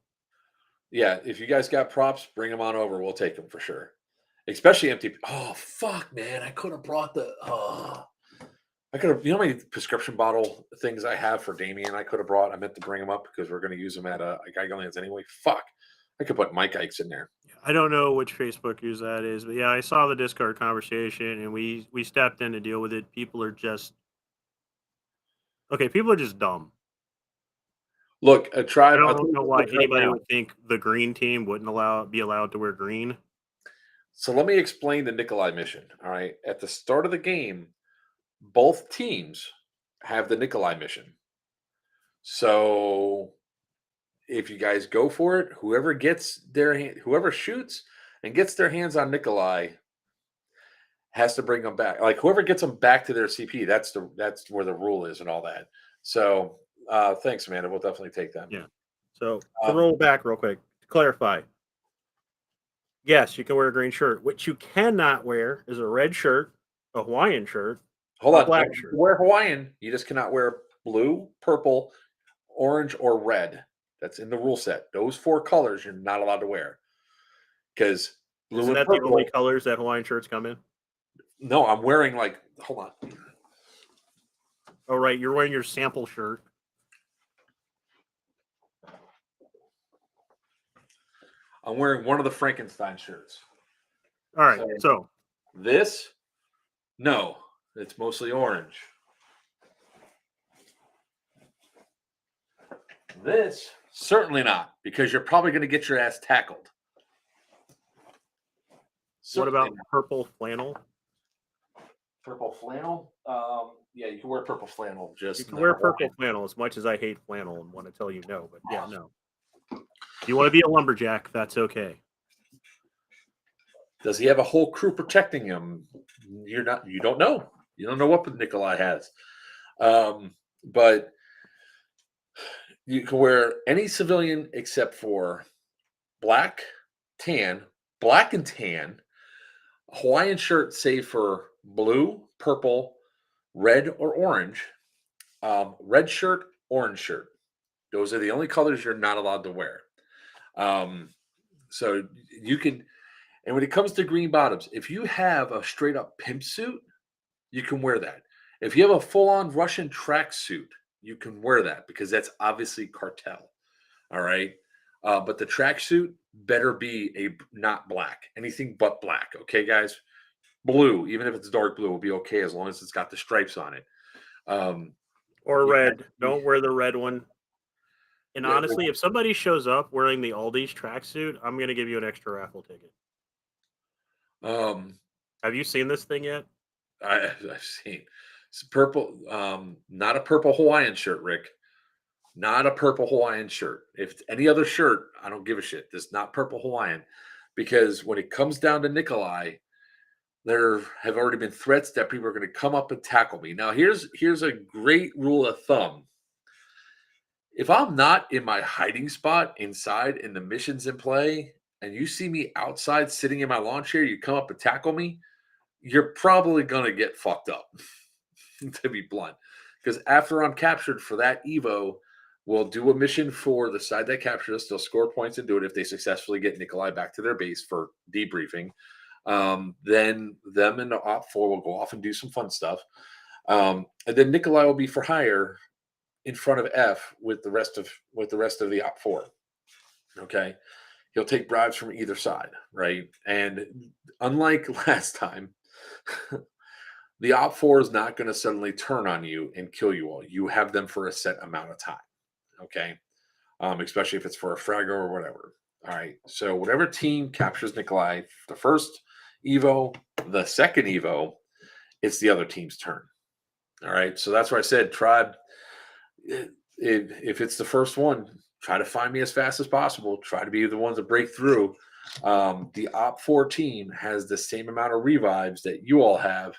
[SPEAKER 1] Yeah, if you guys got props, bring them on over. We'll take them for sure. Especially empty. Oh, fuck, man. I could have brought the. I could have. You know how many prescription bottle things I have for Damien I could have brought? I meant to bring them up because we're going to use them at Geigerlands anyway. Fuck. I could put Mike Ikes in there.
[SPEAKER 3] I don't know which Facebook use that is, but yeah, I saw the Discord conversation and we stepped in to deal with it. People are just. Okay, people are just dumb.
[SPEAKER 1] Look, a tribe.
[SPEAKER 3] I don't know why anybody would think the green team wouldn't be allowed to wear green.
[SPEAKER 1] So let me explain the Nikolai mission. All right. At the start of the game, both teams have the Nikolai mission. So if you guys go for it, whoever shoots and gets their hands on Nikolai has to bring them back. Like whoever gets them back to their CP, that's where the rule is and all that. So Thanks, Amanda. We'll definitely take them.
[SPEAKER 3] Yeah. So to roll back real quick, to clarify. Yes, you can wear a green shirt. What you cannot wear is a red shirt, a Hawaiian shirt,
[SPEAKER 1] Hold
[SPEAKER 3] or
[SPEAKER 1] on.
[SPEAKER 3] black
[SPEAKER 1] Don't
[SPEAKER 3] shirt.
[SPEAKER 1] wear Hawaiian. You just cannot wear blue, purple, orange, or red. That's in the rule set. Those 4 colors you're not allowed to wear. Because blue
[SPEAKER 3] Isn't
[SPEAKER 1] and
[SPEAKER 3] that
[SPEAKER 1] purple.
[SPEAKER 3] the only colors that Hawaiian shirts come in?
[SPEAKER 1] No, I'm wearing hold on.
[SPEAKER 3] Oh, right. You're wearing your sample shirt.
[SPEAKER 1] I'm wearing one of the Frankenstein shirts.
[SPEAKER 3] All right. So
[SPEAKER 1] This, no, it's mostly orange. This, certainly not, because you're probably going to get your ass tackled.
[SPEAKER 3] what
[SPEAKER 1] Certainly
[SPEAKER 3] about
[SPEAKER 1] not.
[SPEAKER 3] purple flannel?
[SPEAKER 1] Purple flannel? Yeah, you can wear purple flannel. Just
[SPEAKER 3] You can
[SPEAKER 1] not
[SPEAKER 3] wear
[SPEAKER 1] Hawaiian.
[SPEAKER 3] purple flannel as much as I hate flannel and want to tell you no, but yeah, no. If you want to be a lumberjack, that's okay.
[SPEAKER 1] Does he have a whole crew protecting him? You don't know. You don't know what Nikolai has. But you can wear any civilian except for black, tan, black and tan, Hawaiian shirt, save for blue, purple, red, or orange. Red shirt, orange shirt. Those are the only colors you're not allowed to wear. So you can, and when it comes to green bottoms, if you have a straight up pimp suit, you can wear that. If you have a full on Russian track suit, you can wear that because that's obviously cartel. All right. But the tracksuit better be not black, anything but black. Okay, guys. Blue, even if it's dark blue, will be okay as long as it's got the stripes on it.
[SPEAKER 3] Or
[SPEAKER 1] you
[SPEAKER 3] red.
[SPEAKER 1] have-
[SPEAKER 3] Don't wear the red one. And
[SPEAKER 1] Yeah,
[SPEAKER 3] honestly, if somebody shows up wearing the Aldi's tracksuit, I'm going to give you an extra raffle ticket. Have you seen this thing yet?
[SPEAKER 1] I've seen it's purple, not a purple Hawaiian shirt, Rick. Not a purple Hawaiian shirt. If it's any other shirt, I don't give a shit. This is not purple Hawaiian. Because when it comes down to Nikolai, there have already been threats that people are going to come up and tackle me. Now, here's a great rule of thumb. If I'm not in my hiding spot inside and the mission's in play, and you see me outside sitting in my lawn chair, you come up and tackle me, you're probably going to get fucked up, to be blunt. Because after I'm captured for that Evo, we'll do a mission for the side that captured us. They'll score points and do it if they successfully get Nikolai back to their base for debriefing. Then them and the Op 4 will go off and do some fun stuff. And then Nikolai will be for hire in front of F with the rest of the Op 4. Okay. He'll take bribes from either side, right? And unlike last time, the Op 4 is not going to suddenly turn on you and kill you all. You have them for a set amount of time, okay? Especially if it's for a fragger or whatever. All right, so whatever team captures Nikolai, the first Evo, the second Evo, it's the other team's turn. All right, so that's why I said, Tribe, if it's the first one, try to find me as fast as possible. Try to be the ones that break through. The Op 4 team has the same amount of revives that you all have,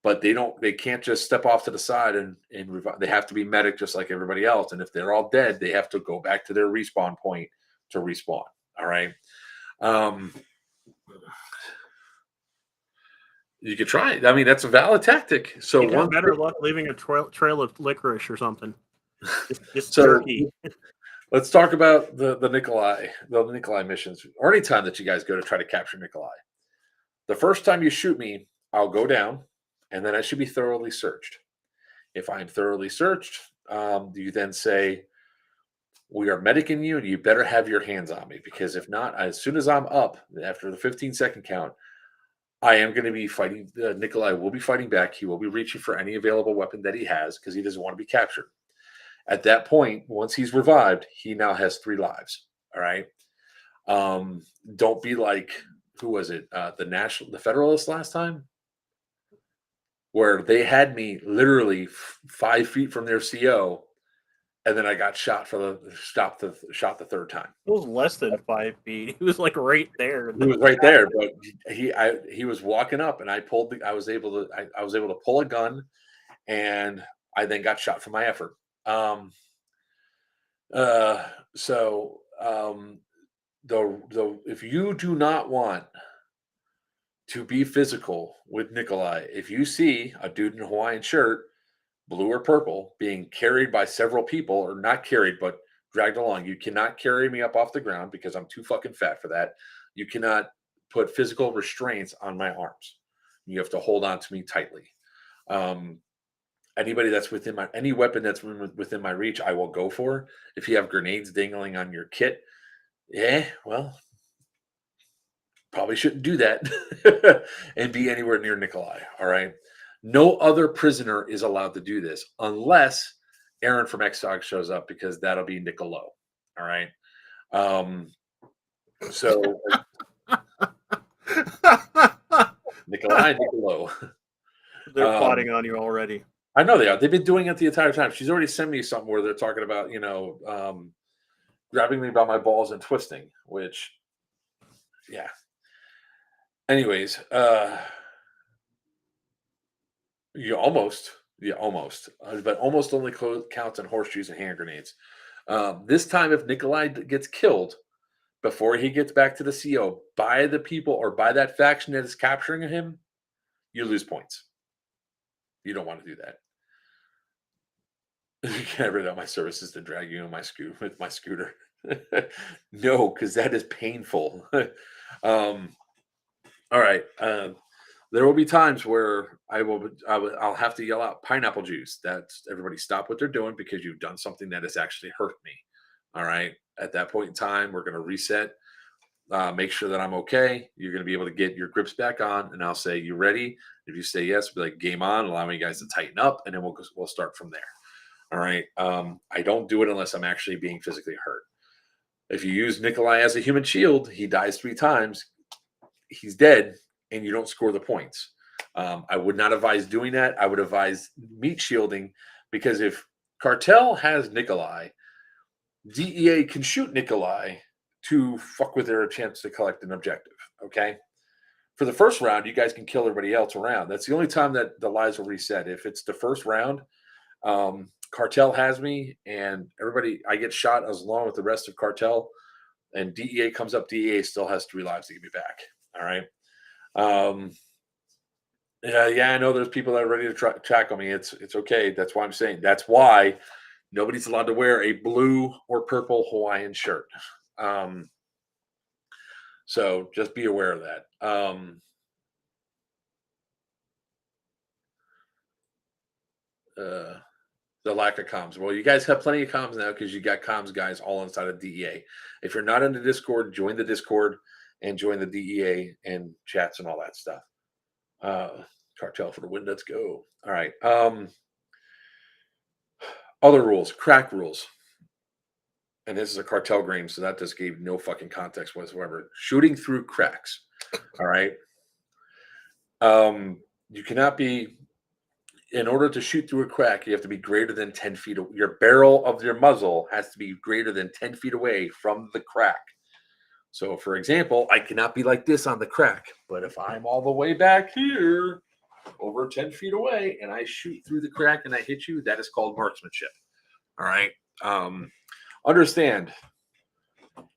[SPEAKER 1] but they can't just step off to the side and revive. They have to be medic just like everybody else. And if they're all dead, they have to go back to their respawn point to respawn. All right. You could try it. I mean, that's a valid tactic. So
[SPEAKER 3] You got better luck leaving a trail of licorice or something. Just
[SPEAKER 1] So-
[SPEAKER 3] jerky.
[SPEAKER 1] Let's talk about the Nikolai missions, or any time that you guys go to try to capture Nikolai. The first time you shoot me, I'll go down, and then I should be thoroughly searched. If I'm thoroughly searched, you then say, we are medicing you, and you better have your hands on me, because if not, as soon as I'm up, after the 15-second count, I am going to be fighting. Nikolai will be fighting back. He will be reaching for any available weapon that he has because he doesn't want to be captured. At that point, once he's revived, he now has 3 lives. All right. Don't be like, who was it? The Federalists last time, where they had me literally 5 feet from their CO, and then I got shot shot the third time.
[SPEAKER 3] It was less than 5 feet. He was like right there.
[SPEAKER 1] He was right there, but he was walking up, and I was able to pull a gun, and I then got shot for my effort. So the if you do not want to be physical with Nikolai, if you see a dude in a Hawaiian shirt, blue or purple, being carried by several people, or not carried but dragged along, you cannot carry me up off the ground because I'm too fucking fat for that. You cannot put physical restraints on my arms. You have to hold on to me tightly. Anybody that's within my any weapon that's within my reach, I will go for. If you have grenades dangling on your kit, well, probably shouldn't do that and be anywhere near Nikolai. All right. No other prisoner is allowed to do this unless Aaron from X-Dog shows up, because that'll be Nicolo. All right. So Nikolai, Nicolo.
[SPEAKER 3] They're plotting on you already.
[SPEAKER 1] I know they are. They've been doing it the entire time. She's already sent me something where they're talking about, grabbing me by my balls and twisting, which, yeah. Anyways, almost, but almost only counts on horseshoes and hand grenades. This time, if Nikolai gets killed before he gets back to the CO by the people or by that faction that is capturing him, you lose points. You don't want to do that. You can't rid out my services to drag you in with my scooter. No, because that is painful. All right. There will be times where I'll have to yell out pineapple juice. That's everybody stop what they're doing because you've done something that has actually hurt me. All right. At that point in time, we're going to reset. Make sure that I'm okay. You're going to be able to get your grips back on, and I'll say, "You ready?" If you say yes, be like, "Game on." Allow you guys to tighten up, and then we'll start from there. All right. I don't do it unless I'm actually being physically hurt. If you use Nikolai as a human shield, he dies 3 times. He's dead, and you don't score the points. I would not advise doing that. I would advise meat shielding, because if Cartel has Nikolai, DEA can shoot Nikolai to fuck with their chance to collect an objective. Okay. For the first round, you guys can kill everybody else around. That's the only time that the lives will reset. If it's the first round, Cartel has me, and I get shot as long with the rest of Cartel, and DEA comes up. DEA still has 3 lives to get me back. All right. Yeah, I know there's people that are ready to tackle me. It's okay. That's why I'm saying that's why nobody's allowed to wear a blue or purple Hawaiian shirt. So just be aware of that. The lack of comms. Well, you guys have plenty of comms now because you got comms guys all inside of DEA. If you're not in the Discord, join the Discord and join the DEA and chats and all that stuff. Cartel for the win. Let's go. All right. Other rules, crack rules. And this is a cartel game, so that just gave no fucking context whatsoever. Shooting through cracks. All right. You cannot be. In order to shoot through a crack, you have to be greater than 10 feet. Your barrel of your muzzle has to be greater than 10 feet away from the crack. So, for example, I cannot be like this on the crack. But if I'm all the way back here, over 10 feet away, and I shoot through the crack and I hit you, that is called marksmanship. All right. Understand,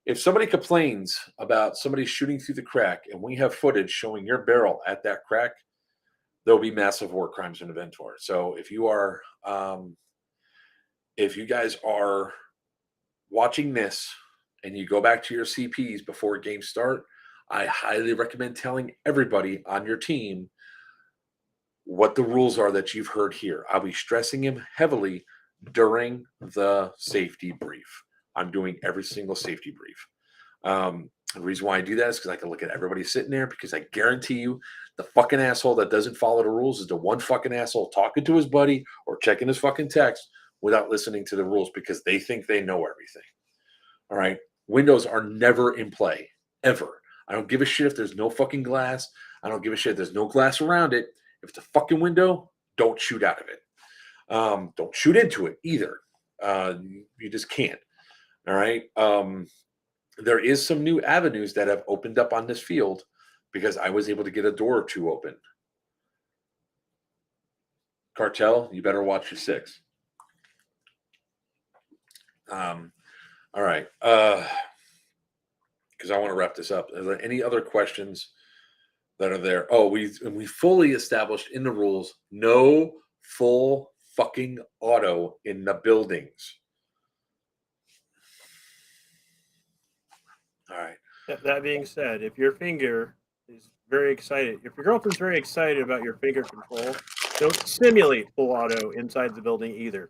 [SPEAKER 1] if somebody complains about somebody shooting through the crack and we have footage showing your barrel at that crack, there'll be massive war crimes in inventory. So if you guys are watching this and you go back to your CPs before games start, I highly recommend telling everybody on your team what the rules are that you've heard here. I'll be stressing them heavily during the safety brief. I'm doing every single safety brief. The reason why I do that is because I can look at everybody sitting there, because I guarantee you the fucking asshole that doesn't follow the rules is the one fucking asshole talking to his buddy or checking his fucking text without listening to the rules because they think they know everything. All right. Windows are never in play, ever. I don't give a shit if there's no fucking glass. I don't give a shit if there's no glass around it. If it's a fucking window, don't shoot out of it. Don't shoot into it either. You just can't. All right. There is some new avenues that have opened up on this field because I was able to get a door or 2 open. Cartel, you better watch your 6. All right. Because I want to wrap this up. Are there any other questions that are there? Oh, we fully established in the rules no full fucking auto in the buildings. All right.
[SPEAKER 3] That being said, if your finger is very excited, if your girlfriend's very excited about your finger control, don't simulate full auto inside the building either.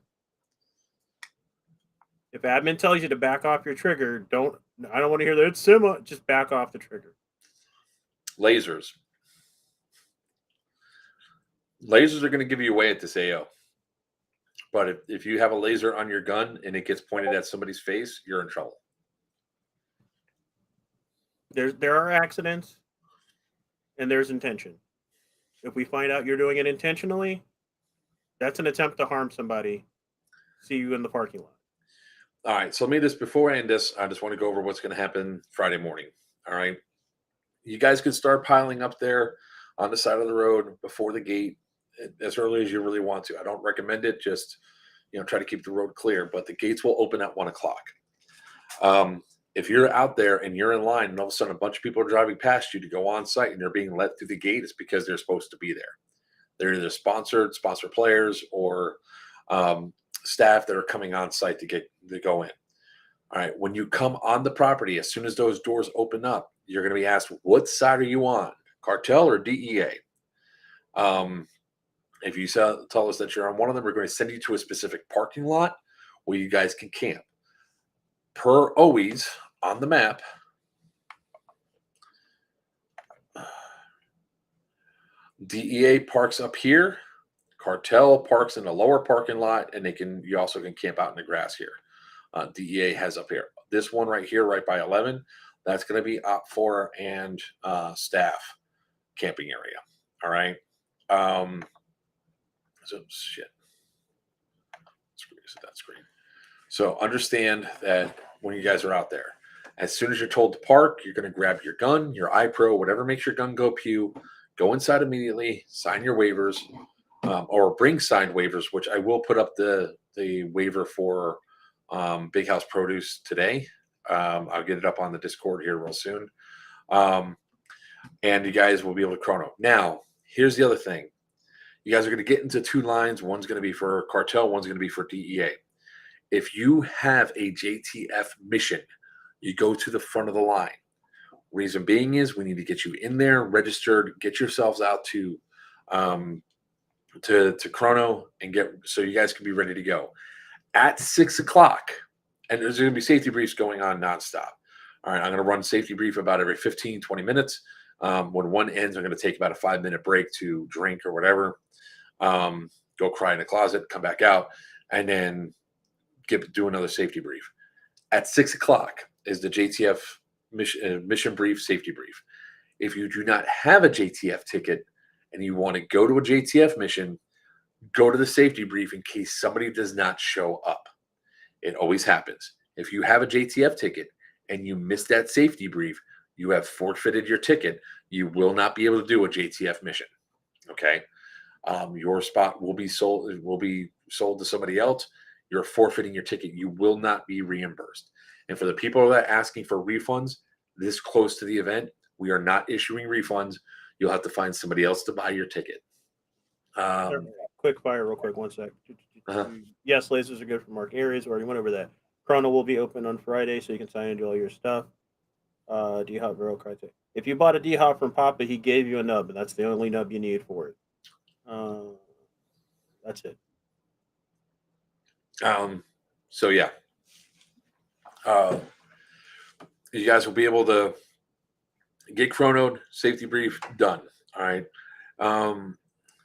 [SPEAKER 3] If admin tells you to back off your trigger, I don't want to hear that it's similar. Just back off the trigger.
[SPEAKER 1] Lasers. Lasers are going to give you away at this AO. But if you have a laser on your gun and it gets pointed at somebody's face, you're in trouble.
[SPEAKER 3] There are accidents, and there's intention. If we find out you're doing it intentionally, that's an attempt to harm somebody. See you in the parking lot.
[SPEAKER 1] All right. So let me just, before I end this, I just want to go over what's going to happen Friday morning. All right. You guys can start piling up there on the side of the road before the gate as early as you really want to. I don't recommend it. Just, try to keep the road clear, but the gates will open at 1:00. If you're out there and you're in line and all of a sudden a bunch of people are driving past you to go on site and they're being let through the gate, it's because they're supposed to be there. They're either sponsor players, or staff that are coming on site to go in. All right. When you come on the property, as soon as those doors open up, you're going to be asked, what side are you on, cartel or DEA? If you tell us that you're on one of them, we're going to send you to a specific parking lot where you guys can camp. Per always on the map, DEA parks up here, cartel parks in the lower parking lot, and you also can camp out in the grass here. DEA has up here. This one right here, right by 11, that's going to be Op 4 and staff camping area. All right. So shit. That screen. So understand that when you guys are out there, as soon as you're told to park, you're going to grab your gun, your iPro, whatever makes your gun go pew, go inside immediately, sign your waivers, or bring signed waivers, which I will put up the waiver for Big House Produce today. I'll get it up on the Discord here real soon. And you guys will be able to chrono. Now, here's the other thing. You guys are going to get into two lines. One's going to be for cartel. One's going to be for DEA. If you have a JTF mission, you go to the front of the line. Reason being is we need to get you in there, registered, get yourselves out to chrono and so you guys can be ready to go. At 6:00, and there's going to be safety briefs going on nonstop. All right, I'm going to run safety brief about every 15, 20 minutes. When one ends, I'm going to take about a 5-minute break to drink or whatever. Go cry in the closet, come back out, and then do another safety brief. At 6:00 is the JTF mission brief, safety brief. If you do not have a JTF ticket and you want to go to a JTF mission, go to the safety brief in case somebody does not show up. It always happens. If you have a JTF ticket and you miss that safety brief, you have forfeited your ticket. You will not be able to do a JTF mission. Okay. Your spot will be sold to somebody else. You're forfeiting your ticket. You will not be reimbursed. And for the people that are asking for refunds this close to the event, we are not issuing refunds. You'll have to find somebody else to buy your ticket.
[SPEAKER 3] Quick fire, real quick, 1 sec. Yes, lasers are good for marked areas. We already went over that. Chrono will be open on Friday, so you can sign and do all your stuff. D-Hop Vero criteria. If you bought a D-Hop from Papa, he gave you a nub, and that's the only nub you need for it. That's it.
[SPEAKER 1] So yeah. You guys will be able to get chronoed, safety brief, done. All right.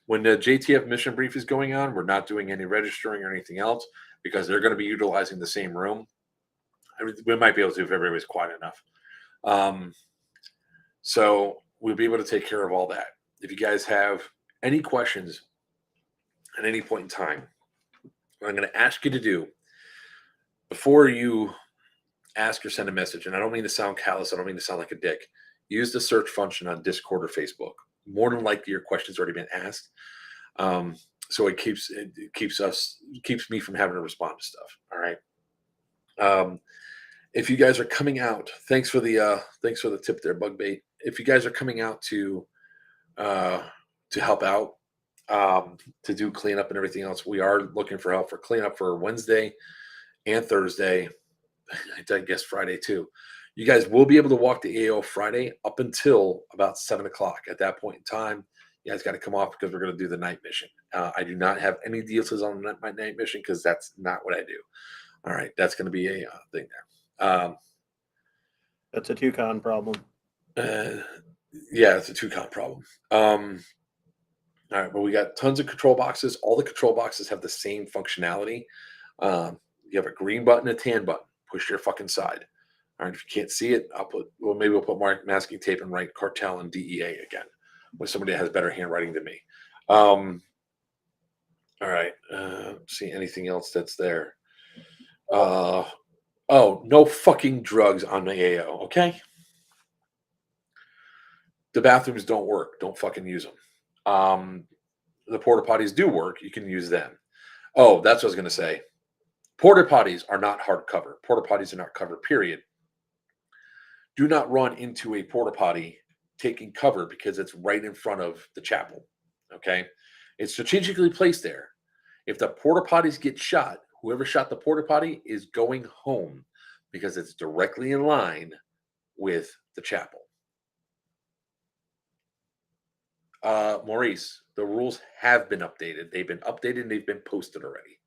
[SPEAKER 1] When the JTF mission brief is going on, we're not doing any registering or anything else because they're going to be utilizing the same room. We might be able to if everybody's quiet enough. So we'll be able to take care of all that. If you guys have any questions at any point in time, what I'm going to ask you to do before you ask or send a message, and I don't mean to sound callous, I don't mean to sound like a dick, use the search function on Discord or Facebook. More than likely your question's already been asked. So it keeps me from having to respond to stuff. All right. If you guys are coming out, thanks for the tip there, Bugbait. If you guys are coming out to help out, to do cleanup and everything else, we are looking for help for cleanup for Wednesday and Thursday. I guess Friday too. You guys will be able to walk the AO Friday up until about 7 o'clock. At that point in time, you guys got to come off because we're going to do the night mission. I do not have any details on my night mission because that's not what I do. All right, that's going to be a thing there.
[SPEAKER 3] That's a two-con problem.
[SPEAKER 1] Yeah, it's a two-con problem. All right, but we got tons of control boxes. All the control boxes have the same functionality. You have a green button, a tan button. Push your fucking side. All right, if you can't see it, maybe we'll put masking tape and write cartel and DEA again with somebody that has better handwriting than me. All right, see anything else that's there? Oh, no fucking drugs on the AO, okay? The bathrooms don't work. Don't fucking use them. The porta potties do work. You can use them. Oh, that's what I was going to say. Porta potties are not hardcover. Porta potties are not covered, period. Do not run into a porta potty taking cover because it's right in front of the chapel. Okay? It's strategically placed there. If the porta potties get shot, whoever shot the porta potty is going home because it's directly in line with the chapel. Maurice, the rules have been updated. They've been updated and they've been posted already.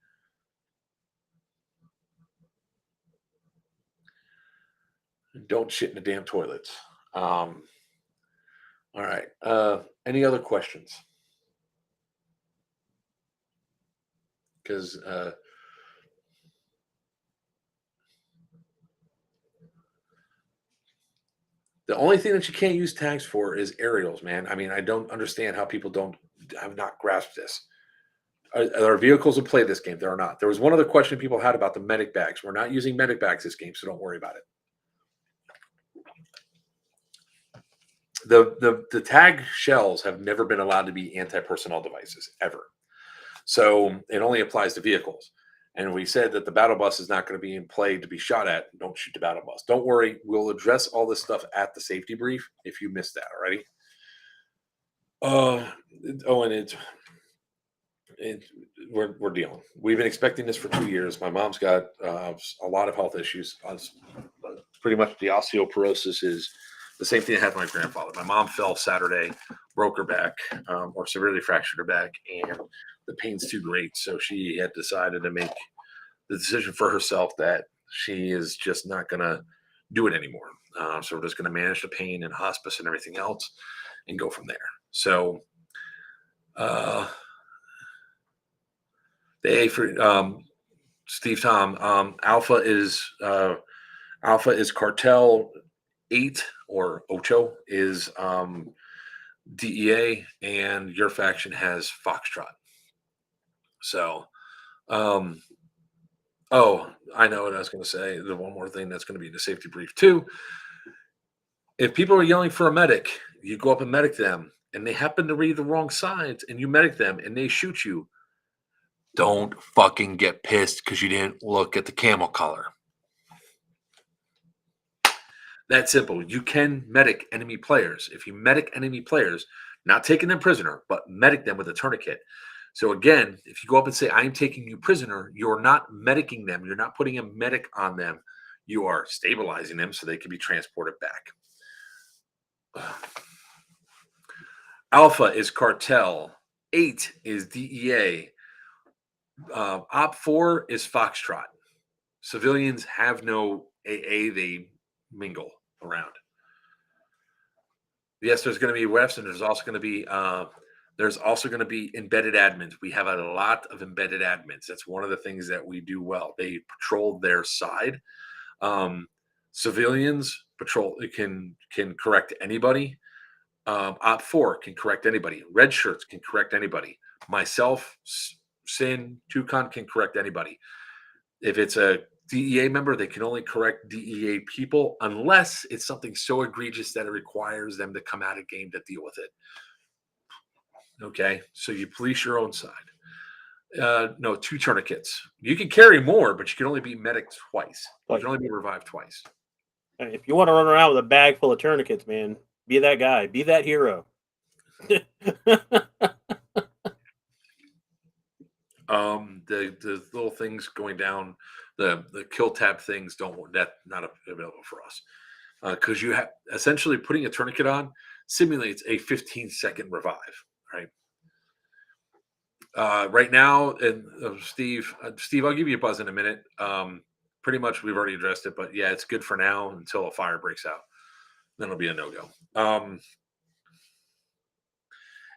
[SPEAKER 1] Don't shit in the damn toilets. All right. Any other questions? Because the only thing that you can't use tags for is aerials, man. I mean, I don't understand how people have not grasped this. Are there vehicles that play this game? There are not. There was one other question people had about the medic bags. We're not using medic bags this game, so don't worry about it. The tag shells have never been allowed to be anti-personnel devices, ever. So it only applies to vehicles. And we said that the battle bus is not going to be in play to be shot at. Don't shoot the battle bus. Don't worry. We'll address all this stuff at the safety brief if you missed that already. And we're dealing. We've been expecting this for 2 years. My mom's got a lot of health issues. Pretty much the osteoporosis is the same thing I had with my grandfather. My mom fell Saturday, broke her back, or severely fractured her back, and the pain's too great. So she had decided to make the decision for herself that she is just not going to do it anymore. So we're just going to manage the pain and hospice and everything else and go from there. So the A for Steve Tom, Alpha is Cartel 8 or Ocho is DEA, and your faction has Foxtrot. So, I know what I was going to say. The one more thing that's going to be in the safety brief too. If people are yelling for a medic, you go up and medic them, and they happen to read the wrong sides, and you medic them, and they shoot you. Don't fucking get pissed because you didn't look at the camel color. That simple. You can medic enemy players. If you medic enemy players, not taking them prisoner, but medic them with a tourniquet. So again, if you go up and say, I'm taking you prisoner, you're not medicing them. You're not putting a medic on them. You are stabilizing them so they can be transported back. Alpha is Cartel. 8 is DEA. Op 4 is Foxtrot. Civilians have no AA. They mingle around. Yes, there's going to be refs, and there's also going to be embedded admins. We have a lot of embedded admins. That's one of the things that we do well. They patrol their side. Civilians patrol can correct anybody. Op 4 can correct anybody. Red shirts can correct anybody. Myself, Sin, Tucon can correct anybody. If it's a DEA member, they can only correct DEA people unless it's something so egregious that it requires them to come out of game to deal with it. Okay, so you police your own side. No, 2 tourniquets. You can carry more, but you can only be medic twice. You
[SPEAKER 3] Like-
[SPEAKER 1] can only be revived twice.
[SPEAKER 3] If you want to run around with a bag full of tourniquets, man, be that guy. Be that hero.
[SPEAKER 1] The little things going down, the kill tab things not available for us because you have essentially putting a tourniquet on simulates a 15-second revive, right? Right now, and Steve, I'll give you a buzz in a minute. Pretty much we've already addressed it, but yeah, it's good for now until a fire breaks out. Then it'll be a no-go.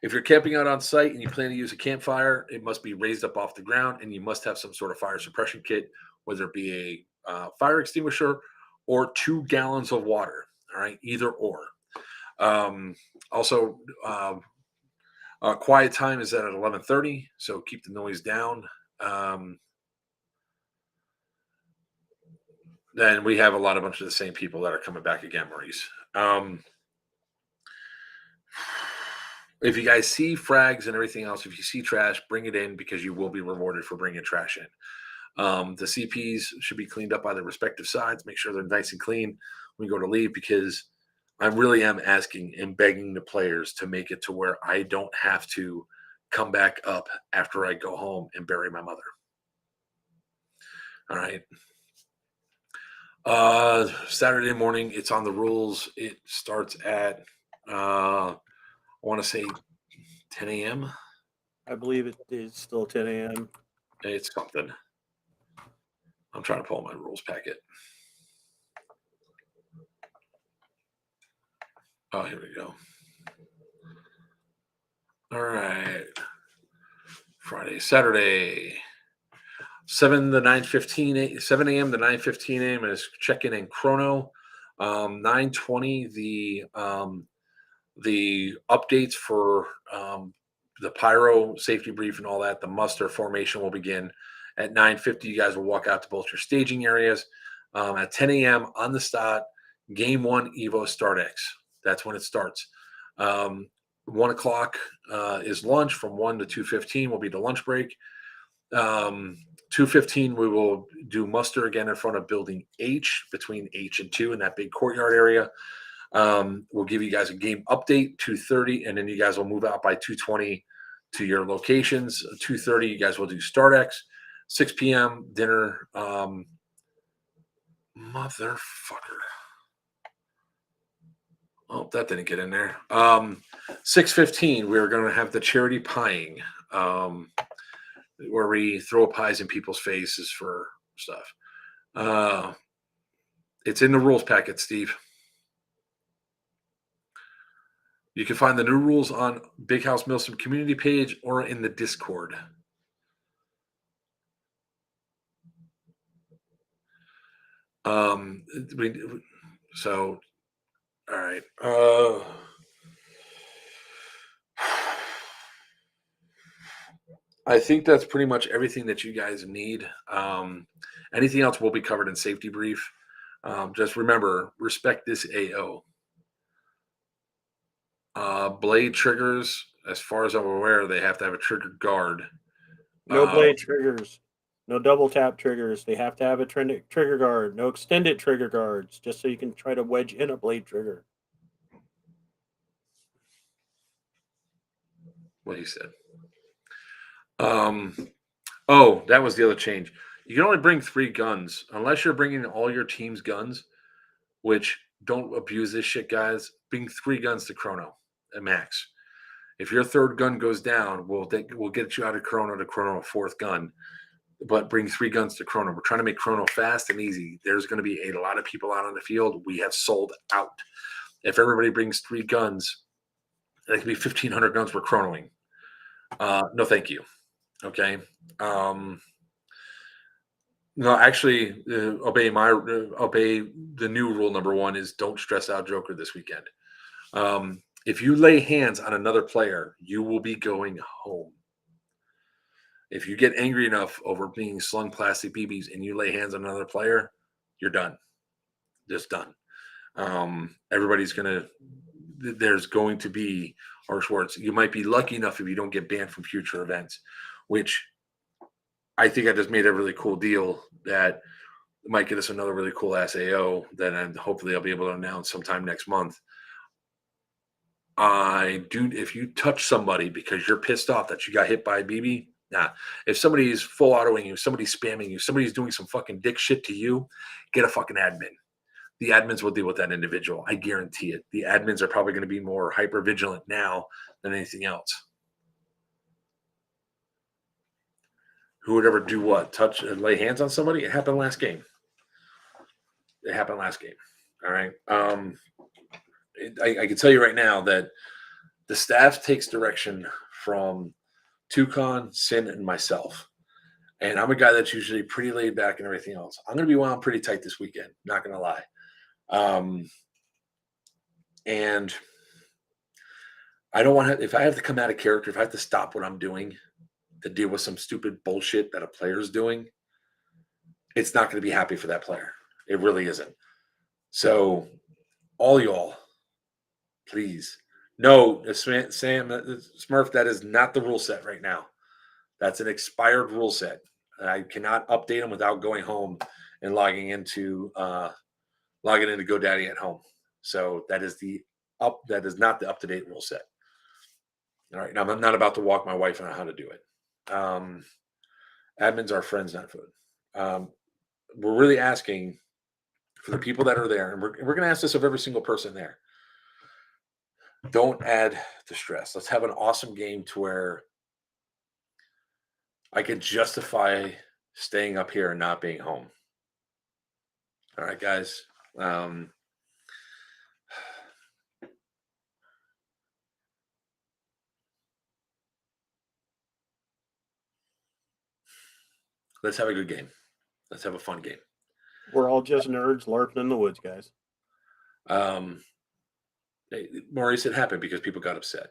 [SPEAKER 1] If you're camping out on site and you plan to use a campfire, it must be raised up off the ground, and you must have some sort of fire suppression kit, whether it be a fire extinguisher or 2 gallons of water. All right, either or. Also, quiet time is at 11:30, so keep the noise down. Then we have a bunch of the same people that are coming back again, Maurice. If you guys see frags and everything else, if you see trash, bring it in because you will be rewarded for bringing trash in. The CPs should be cleaned up by the respective sides. Make sure they're nice and clean when you go to leave because I really am asking and begging the players to make it to where I don't have to come back up after I go home and bury my mother. All right. Saturday morning, it's on the rules. It starts at I want to say 10 a.m.
[SPEAKER 3] I believe it is still 10 a.m.
[SPEAKER 1] It's something. I'm trying to pull my rules packet. Oh, here we go. All right. Friday, Saturday, 7 to 9:15, 7 a.m. to 9:15 a.m. is check-in and chrono. 9:20, the updates for the pyro safety brief and all that, the muster formation will begin at 9:50. You guys will walk out to both your staging areas. At 10 a.m. on the spot, game 1 Evo Start X. That's when it starts. 1 o'clock is lunch. From 1 to 2:15 will be the lunch break. 2:15 we will do muster again in front of building H, between H and 2 in that big courtyard area. We'll give you guys a game update, 2:30, and then you guys will move out by 2:20 to your locations. 2:30, you guys will do Start X. 6 p.m. dinner. Motherfucker. Oh, that didn't get in there. 6:15, we're going to have the charity pieing, where we throw pies in people's faces for stuff. It's in the rules packet, Steve. You can find the new rules on Big House Milsom community page or in the Discord. So, all right. I think that's pretty much everything that you guys need. Anything else will be covered in safety brief. Just remember, respect this AO. Blade triggers, as far as I'm aware, they have to have a trigger guard.
[SPEAKER 3] No blade triggers. No double tap triggers. They have to have a trigger guard. No extended trigger guards, just so you can try to wedge in a blade trigger.
[SPEAKER 1] What he said. Oh, that was the other change. You can only bring 3 guns unless you're bringing all your team's guns, which don't abuse this shit, guys. Bring 3 guns to Chrono at max. If your 3rd gun goes down, we'll get you out of Chrono to Chrono a 4th gun. But bring 3 guns to Chrono. We're trying to make Chrono fast and easy. There's going to be a lot of people out on the field. We have sold out. If everybody brings 3 guns, that could be 1,500 guns we're chronoing. No, thank you. Okay. No, actually, obey the new rule number 1 is don't stress out Joker this weekend. If you lay hands on another player, you will be going home. If you get angry enough over being slung plastic BBs and you lay hands on another player, you're done. Just done. There's going to be harsh words. You might be lucky enough if you don't get banned from future events, which I think I just made a really cool deal that might get us another really cool ass AO that hopefully I'll be able to announce sometime next month. If you touch somebody because you're pissed off that you got hit by a BB, nah. If somebody's full autoing you, somebody's spamming you, somebody's doing some fucking dick shit to you, get a fucking admin. The admins will deal with that individual. I guarantee it. The admins are probably going to be more hyper vigilant now than anything else. Who would ever do what? Touch and lay hands on somebody? It happened last game. All right. I can tell you right now that the staff takes direction from Toucan, Sin, and myself. And I'm a guy that's usually pretty laid back and everything else. I'm going to be wound pretty tight this weekend. Not going to lie. And I don't want to, if I have to come out of character, if I have to stop what I'm doing to deal with some stupid bullshit that a player is doing, it's not going to be happy for that player. It really isn't. So all y'all, please. No, Sam, Smurf, that is not the rule set right now. That's an expired rule set. I cannot update them without going home and logging into GoDaddy at home. So that is not the up-to-date rule set. All right. Now I'm not about to walk my wife on how to do it. Admins are friends, not food. We're really asking for the people that are there, and we're going to ask this of every single person there. Don't add to stress. Let's have an awesome game to where I can justify staying up here and not being home. All right, guys. Let's have a good game. Let's have a fun game.
[SPEAKER 3] We're all just nerds larping in the woods, guys.
[SPEAKER 1] Maurice, it happened because people got upset.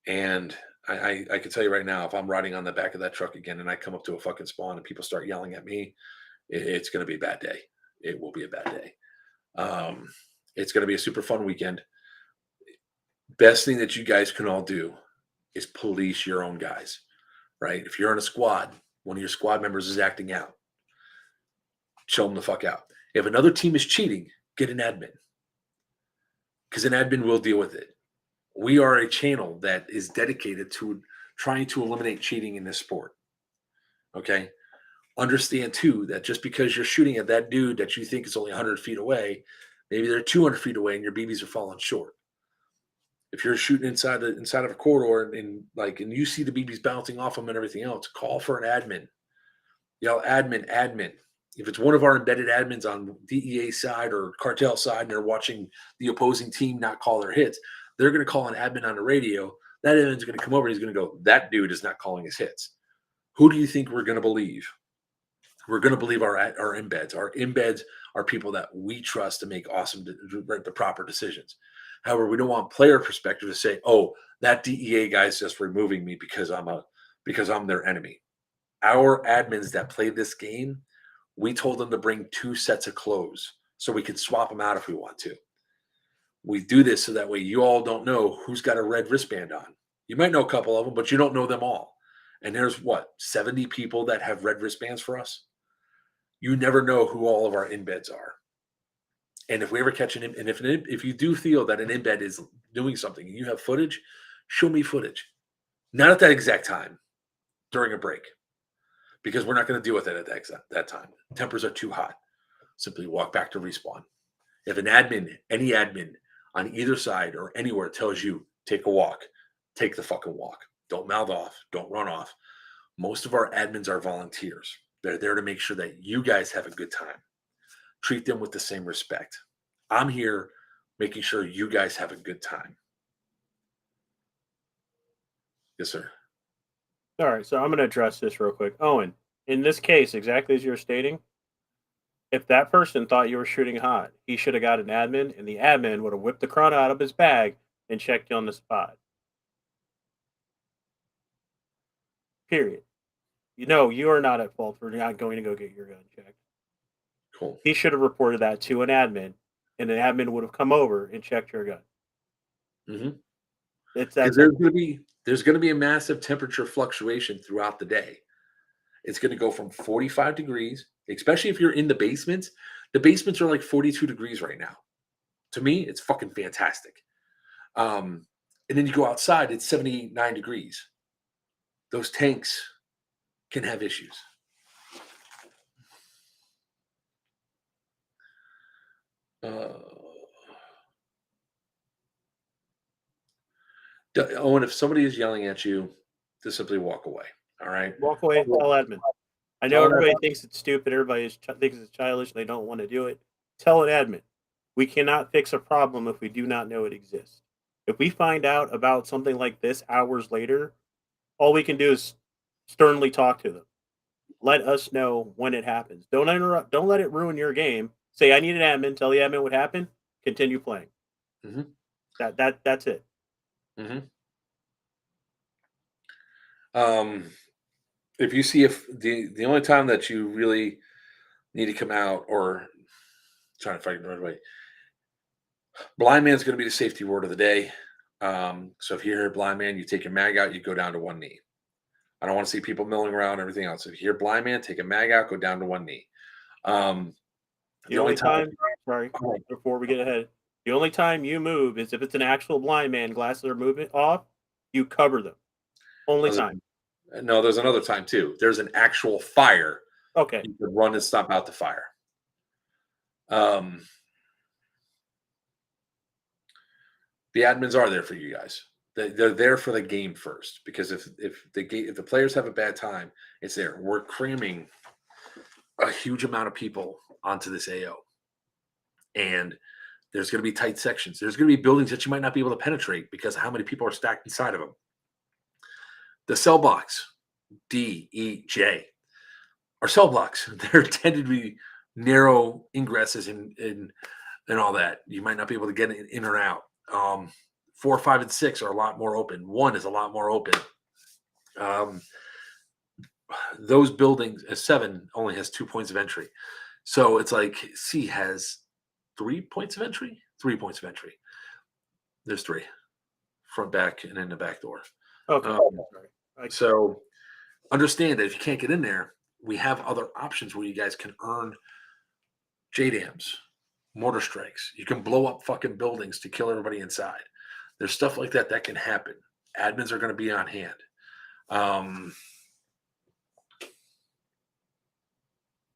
[SPEAKER 1] And I can tell you right now, if I'm riding on the back of that truck again and I come up to a fucking spawn and people start yelling at me, it's going to be a bad day. It will be a bad day. It's going to be a super fun weekend. Best thing that you guys can all do is police your own guys, right? If you're in a squad, one of your squad members is acting out, show them the fuck out. If another team is cheating, get an admin, because an admin will deal with it. We are a channel that is dedicated to trying to eliminate cheating in this sport. Okay? Understand, too, that just because you're shooting at that dude that you think is only 100 feet away, maybe they're 200 feet away and your BBs are falling short. If you're shooting inside of a corridor and you see the BBs bouncing off them and everything else, call for an admin. Yell, admin. If it's one of our embedded admins on DEA side or cartel side and they're watching the opposing team not call their hits, they're going to call an admin on the radio. That admin's going to come over and he's going to go, that dude is not calling his hits. Who do you think we're going to believe? We're going to believe our embeds. Our embeds are people that we trust to make the proper decisions. However, we don't want player perspective to say, oh, that DEA guy's just removing me because I'm their enemy. Our admins that play this game, we told them to bring 2 sets of clothes so we can swap them out if we want to. We do this so that way you all don't know who's got a red wristband on. You might know a couple of them, but you don't know them all. And there's 70 people that have red wristbands for us? You never know who all of our embeds are. And if we ever catch and if you do feel that an embed is doing something and you have footage, show me footage. Not at that exact time, during a break, because we're not going to deal with it at that time. Tempers are too hot. Simply walk back to respawn. If any admin on either side or anywhere tells you, take a walk, take the fucking walk. Don't mouth off. Don't run off. Most of our admins are volunteers. They're there to make sure that you guys have a good time. Treat them with the same respect. I'm here making sure you guys have a good time. Yes, sir.
[SPEAKER 3] All right, so I'm going to address this real quick. Owen, in this case, exactly as you're stating, if that person thought you were shooting hot, he should have got an admin, and the admin would have whipped the chrono out of his bag and checked you on the spot. Period. You are not at fault for not going to go get your gun checked.
[SPEAKER 1] Cool.
[SPEAKER 3] He should have reported that to an admin, and an admin would have come over and checked your gun.
[SPEAKER 1] Mm-hmm.
[SPEAKER 3] It's that
[SPEAKER 1] there's going to be a massive temperature fluctuation throughout the day. It's going to go from 45 degrees, especially if you're in the basements. The basements are like 42 degrees right now. To me, it's fucking fantastic. And then you go outside, it's 79 degrees. Those tanks can have issues. Owen, if somebody is yelling at you, just simply walk away. All right.
[SPEAKER 3] Walk away and tell admin. I know everybody thinks it's stupid. Everybody thinks it's childish. They don't want to do it. Tell an admin. We cannot fix a problem if we do not know it exists. If we find out about something like this hours later, all we can do is sternly talk to them. Let us know when it happens. Don't interrupt. Don't let it ruin your game. Say, I need an admin. Tell the admin what happened. Continue playing.
[SPEAKER 1] Mm-hmm.
[SPEAKER 3] That's it.
[SPEAKER 1] Mm-hmm. If you see if the only time that you really need to come out, or trying to find the right way, blind man's going to be the safety word of the day. So if you hear blind man, you take your mag out, you go down to one knee. I don't want to see people milling around and everything else. If you hear blind man, take a mag out, go down to one knee.
[SPEAKER 3] The only time, sorry, before we get ahead, the only time you move is if it's an actual blind man, glasses are moving off, you cover them. Only time.
[SPEAKER 1] No, there's another time too. There's an actual fire.
[SPEAKER 3] Okay.
[SPEAKER 1] You could run and stop out the fire. The admins are there for you guys. They're there for the game first, because if the players have a bad time, it's there. We're cramming a huge amount of people onto this AO, and there's going to be tight sections. There's going to be buildings that you might not be able to penetrate because of how many people are stacked inside of them. The cell blocks, D, E, J, are cell blocks. They're intended to be narrow ingresses and all that. You might not be able to get in or out. 4, 5, and 6 are a lot more open. 1 is a lot more open. Those buildings, 7 only has 2 points of entry. So it's like C has 3 points of entry. 3 points of entry. There's 3, front, back, and then the back door.
[SPEAKER 3] Okay.
[SPEAKER 1] So understand that if you can't get in there, we have other options where you guys can earn JDAMs, mortar strikes. You can blow up fucking buildings to kill everybody inside. There's stuff like that that can happen. Admins are going to be on hand.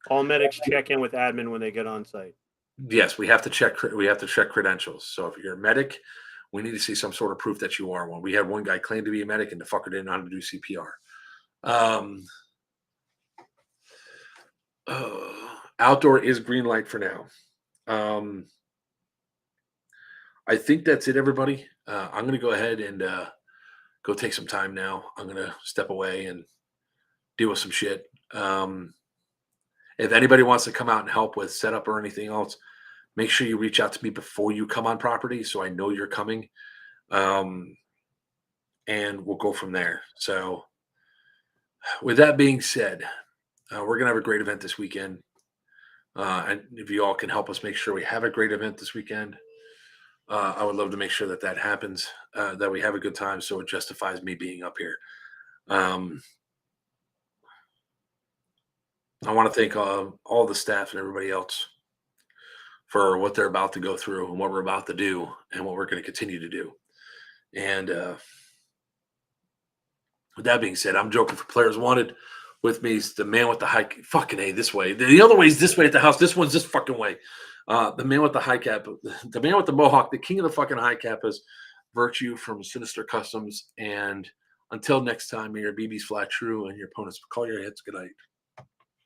[SPEAKER 3] All medics check in with admin when they get on site.
[SPEAKER 1] Yes, we have to check. We have to check credentials. So if you're a medic, we need to see some sort of proof that you are one. We had one guy claim to be a medic, and the fucker didn't know how to do CPR. Outdoor is green light for now. I think that's it, everybody. I'm going to go ahead and go take some time now. I'm going to step away and deal with some shit. If anybody wants to come out and help with setup or anything else, make sure you reach out to me before you come on property so I know you're coming. And we'll go from there. So with that being said, we're going to have a great event this weekend. And if you all can help us make sure we have a great event this weekend, I would love to make sure that that happens, that we have a good time so it justifies me being up here. I want to thank all the staff and everybody else for what they're about to go through and what we're about to do and what we're going to continue to do. And with that being said, I'm joking for Players Wanted. With me is the man with the high fucking A this way. The other way is this way at the house. This one's this fucking way. The man with the high cap, the man with the mohawk, the king of the fucking high cap is Virtue from Sinister Customs. And until next time, may your BBs fly true and your opponents call your heads good night.